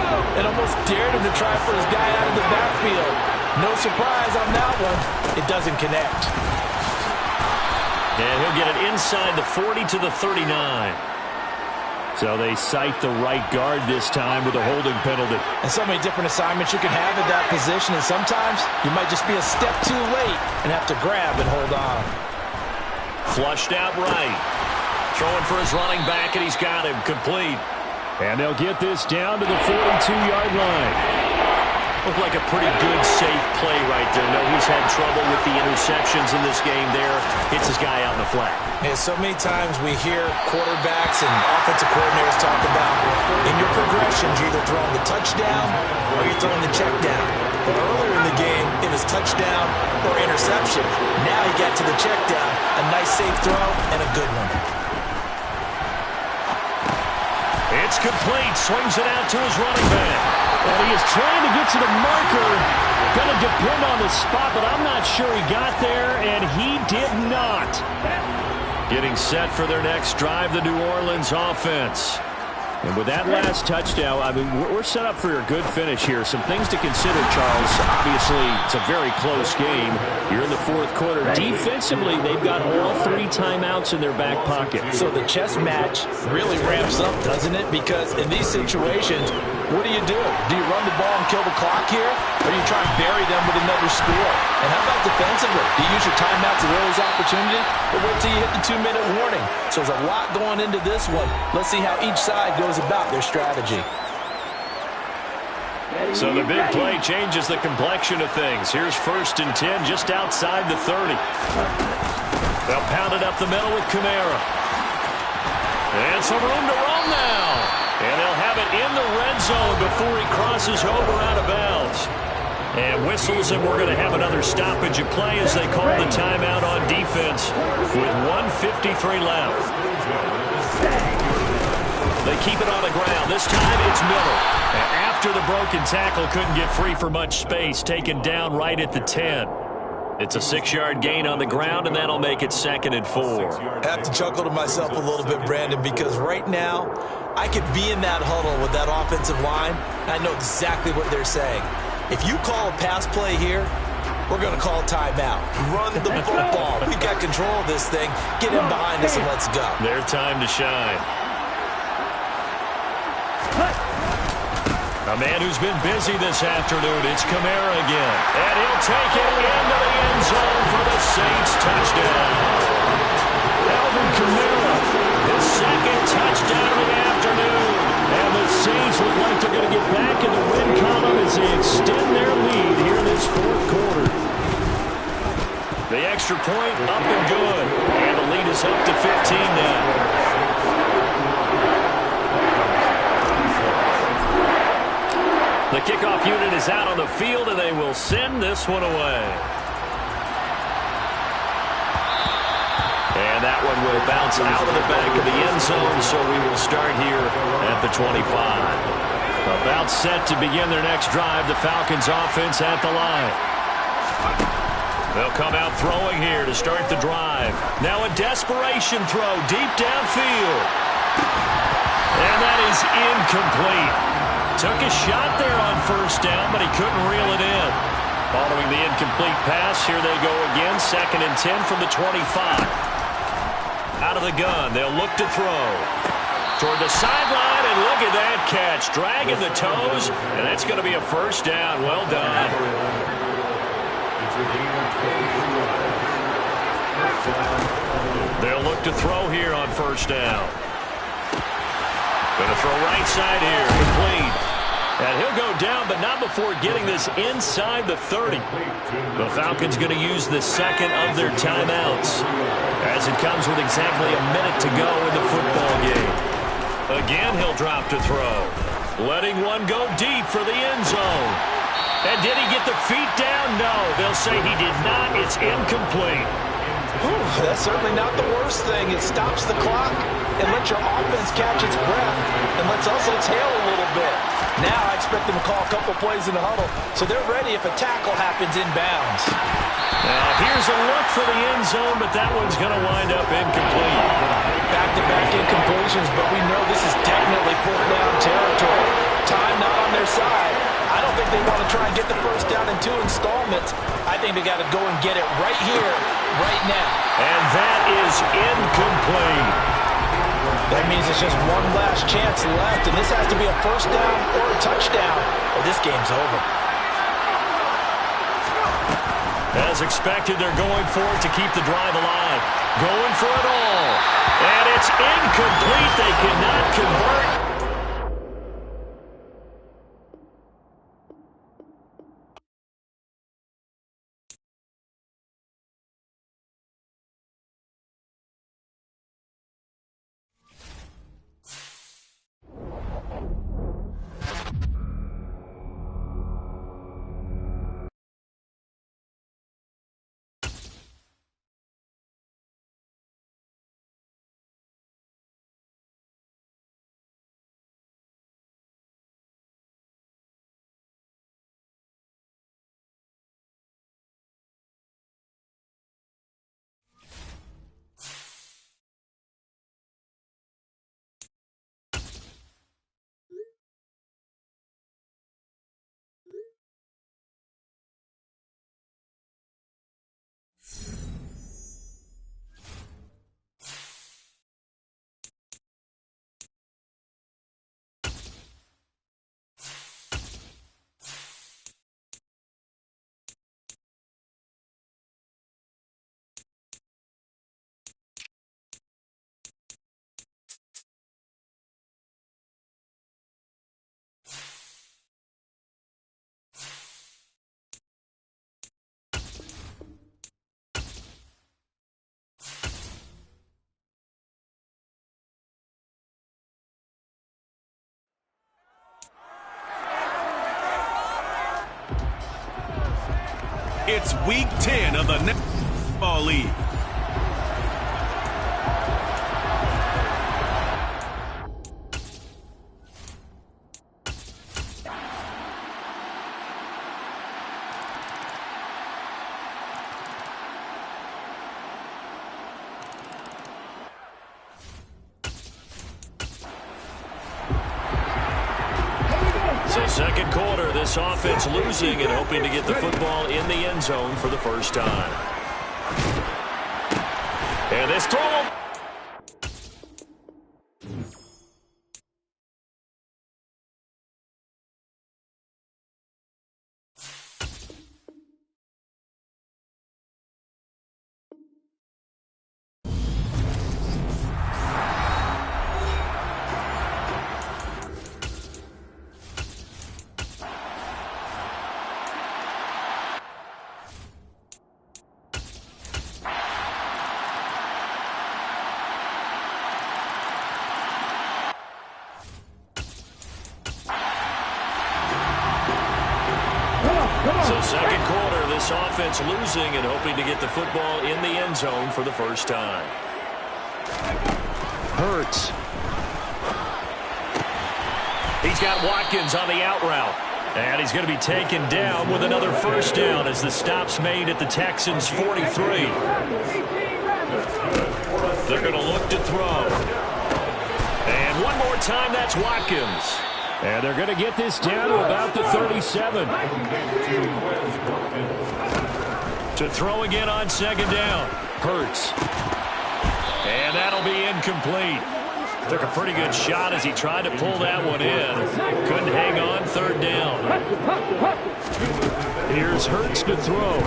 and almost dared him to try for his guy out of the backfield. No surprise on that one. It doesn't connect. And he'll get it inside the 40 to the 39. So they cite the right guard this time with a holding penalty. And so many different assignments you can have at that position, and sometimes you might just be a step too late and have to grab and hold on. Flushed out right. Throwing for his running back, and he's got him complete. And they'll get this down to the 42-yard line. Looked like a pretty good, safe play right there. No, he's had trouble with the interceptions in this game there. Hits his guy out in the flat. And so many times we hear quarterbacks and offensive coordinators talk about in your progressions, you're either throwing the touchdown or you're throwing the check down. But earlier in the game, it was touchdown or interception. Now you get to the check down. A nice, safe throw and a good one. It's complete. Swings it out to his running back. And he is trying to get to the marker. Going to depend on the spot, but I'm not sure he got there, and he did not. Getting set for their next drive, the New Orleans offense. And with that last touchdown, I mean, we're set up for a good finish here. Some things to consider, Charles. Obviously, it's a very close game. You're in the 4th quarter. Defensively, they've got all 3 timeouts in their back pocket. So the chess match really ramps up, doesn't it? Because in these situations, What do? Do you run the ball and kill the clock here? Or do you try and bury them with another score? And how about defensively? Do you use your timeouts at earliest opportunity? Or wait till you hit the 2-minute warning? So there's a lot going into this one. Let's see how each side goes about their strategy. So the big play changes the complexion of things. Here's 1st and 10 just outside the 30. They'll pound it up the middle with Kamara. And some room to roam now. And they'll have it in the red zone before he crosses over out of bounds. And whistles, and we're going to have another stoppage of play as they call the timeout on defense with 1:53 left. They keep it on the ground. This time it's Miller. And after the broken tackle, couldn't get free for much space, taken down right at the 10. It's a 6-yard gain on the ground, and that'll make it 2nd and 4. I have to chuckle to myself a little bit, Brandon, because right now I could be in that huddle with that offensive line, and I know exactly what they're saying. If you call a pass play here, we're going to call timeout. Run the football. We've got control of this thing. Get in behind us and let's go. Their time to shine. A man who's been busy this afternoon, it's Kamara again. And he'll take it into the end zone for the Saints touchdown. Alvin Kamara, his 2nd touchdown of the afternoon. And the Saints look like they're going to get back in the win column as they extend their lead here in this 4th quarter. The extra point up and good. And the lead is up to 15 now. The kickoff unit is out on the field, and they will send this one away. And that one will bounce out of the back of the end zone, so we will start here at the 25. About set to begin their next drive, the Falcons offense at the line. They'll come out throwing here to start the drive. Now a desperation throw deep downfield. And that is incomplete. Took a shot there on 1st down, but he couldn't reel it in. Following the incomplete pass, here they go again. 2nd and 10 from the 25. Out of the gun, they'll look to throw. Toward the sideline, and look at that catch. Dragging the toes, and that's going to be a 1st down. Well done. They'll look to throw here on 1st down. Going to throw right side here, complete. And he'll go down, but not before getting this inside the 30. The Falcons going to use the 2nd of their timeouts as it comes with exactly a minute to go in the football game. Again, he'll drop to throw. Letting one go deep for the end zone. And did he get the feet down? No, they'll say he did not. It's incomplete. Whew, that's certainly not the worst thing. It stops the clock and lets your offense catch its breath and lets us exhale a little bit. Now I expect them to call a couple plays in the huddle, so they're ready if a tackle happens inbounds. Now here's a look for the end zone, but that one's going to wind up incomplete. Back-to-back incompletions, but we know this is definitely 4th down territory. Time not on their side. I don't think they want to try and get the 1st down in 2 installments. I think they got to go and get it right here, right now. And that is incomplete. That means it's just one last chance left, and this has to be a 1st down or a touchdown, or this game's over. As expected, they're going for it to keep the drive alive. Going for it all. And it's incomplete. They cannot convert. It's Week 10 of the National Football League. So second quarter, this offense losing and hoping to get the football in the end zone for the first time. And this throw. So second quarter, this offense losing and hoping to get the football in the end zone for the first time. Hurts. He's got Watkins on the out route. And he's going to be taken down with another first down as the stop's made at the Texans' 43. They're going to look to throw. And one more time, that's Watkins. And they're going to get this down to about the 37. To throw again on second down. Hurts. And that'll be incomplete. Took a pretty good shot as he tried to pull that one in. Couldn't hang on third down. Here's Hurts to throw.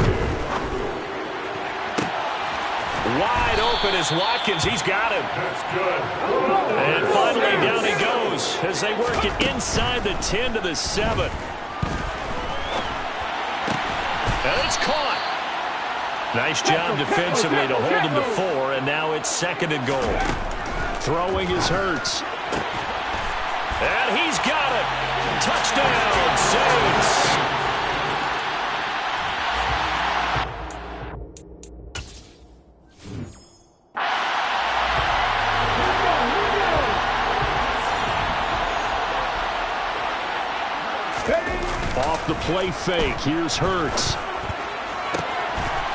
Wide open is Watkins. He's got him. And finally down he goes as they work it inside the 10 to the 7. And it's caught. Nice job defensively to hold him to 4, and now it's second and goal. Throwing is Hurts. And he's got it. Touchdown, Saints. Off the play fake, here's Hurts.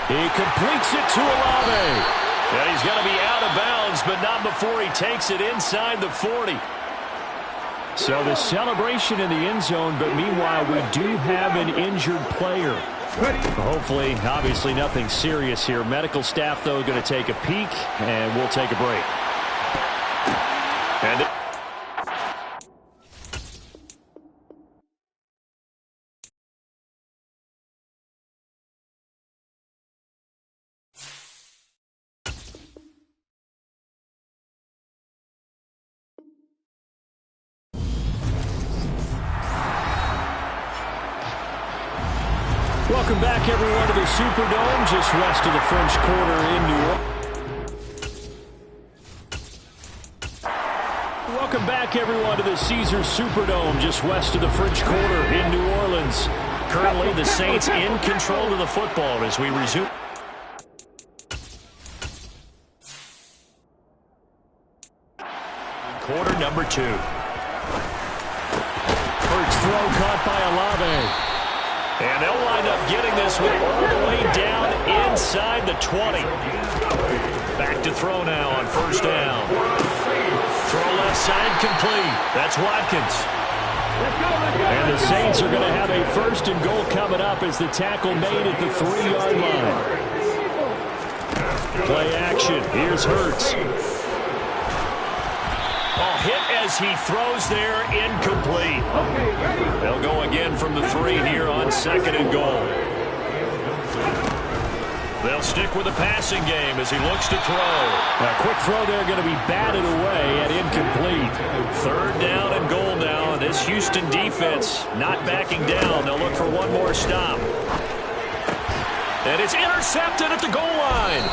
He completes it to Olave. And he's going to be out of bounds, but not before he takes it inside the 40. So the celebration in the end zone, but meanwhile we do have an injured player. Hopefully, obviously nothing serious here. Medical staff, though, going to take a peek, and we'll take a break. And welcome back, everyone, to the Superdome, just west of the French Quarter in New Orleans. Welcome back, everyone, to the Caesars Superdome, just west of the French Quarter in New Orleans. Currently, the Saints in control of the football as we resume. Quarter number 2. Hurts throw caught by Olave. And they'll wind up getting this one all the way down inside the 20. Back to throw now on first down. Throw left side complete. That's Watkins. And the Saints are going to have a first and goal coming up as the tackle made at the 3-yard line. Play action. Here's Hurts. Hit as he throws there, incomplete. They'll go again from the 3 here on second and goal. They'll stick with the passing game as he looks to throw. A quick throw there going to be batted away and incomplete. Third down and goal now. This Houston defense not backing down. They'll look for one more stop. And it's intercepted at the goal line.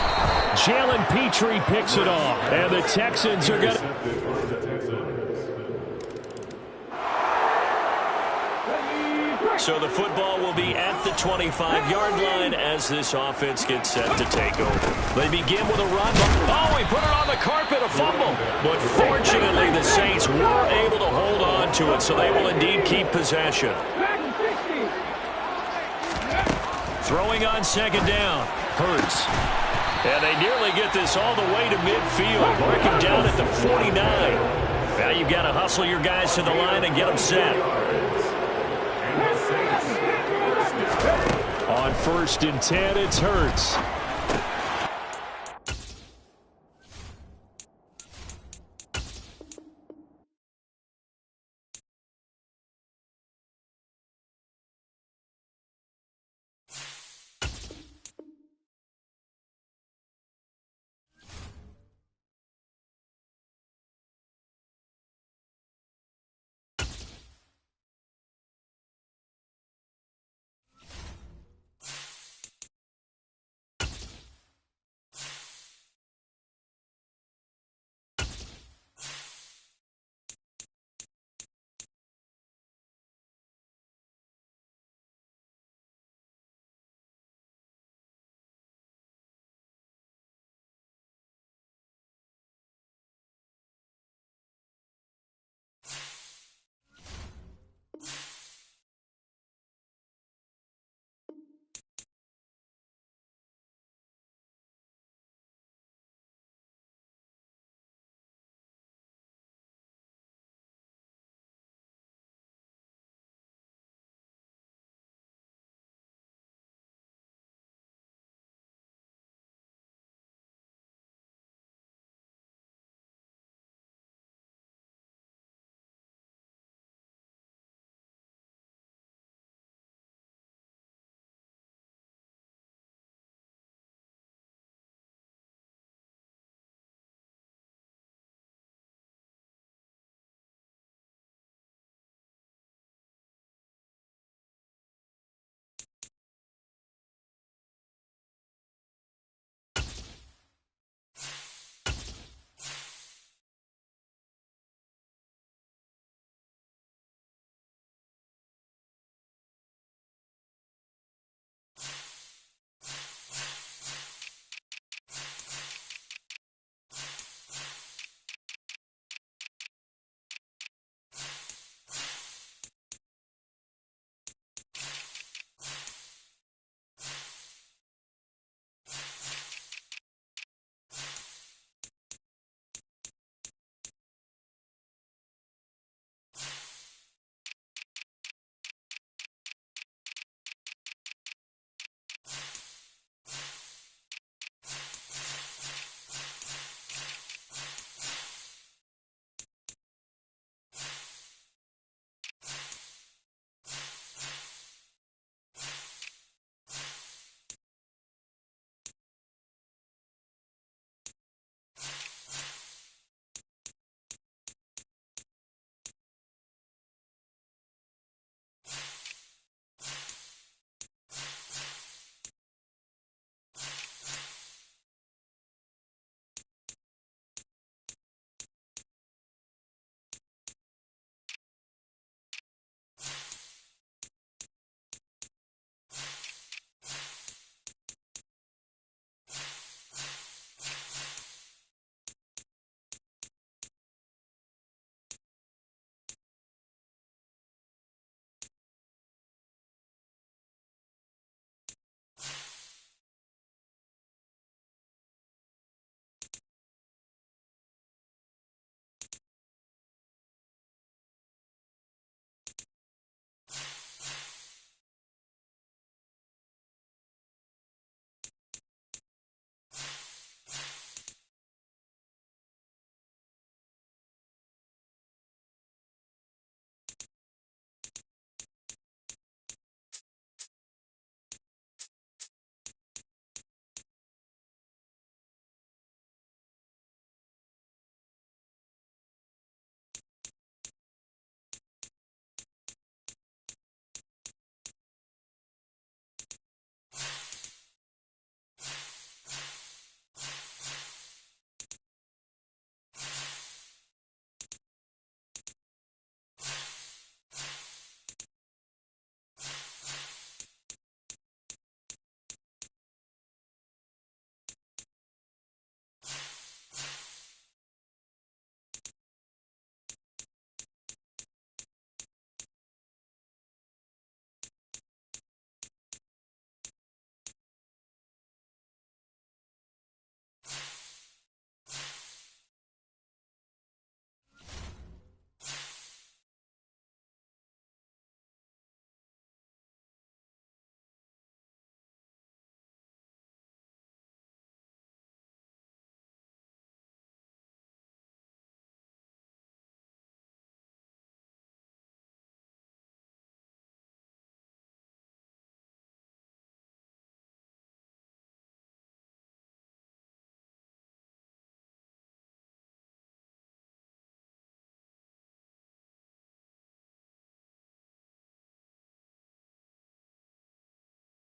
Jalen Petrie picks it off. And the Texans are going to... So the football will be at the 25-yard line as this offense gets set to take over. They begin with a run. Oh, he put it on the carpet, a fumble. But fortunately, the Saints were able to hold on to it, so they will indeed keep possession. Throwing on second down. Hurts. And they nearly get this all the way to midfield. Marking down at the 49. Now you've got to hustle your guys to the line and get them set. On 1st and 10, it's Hurts.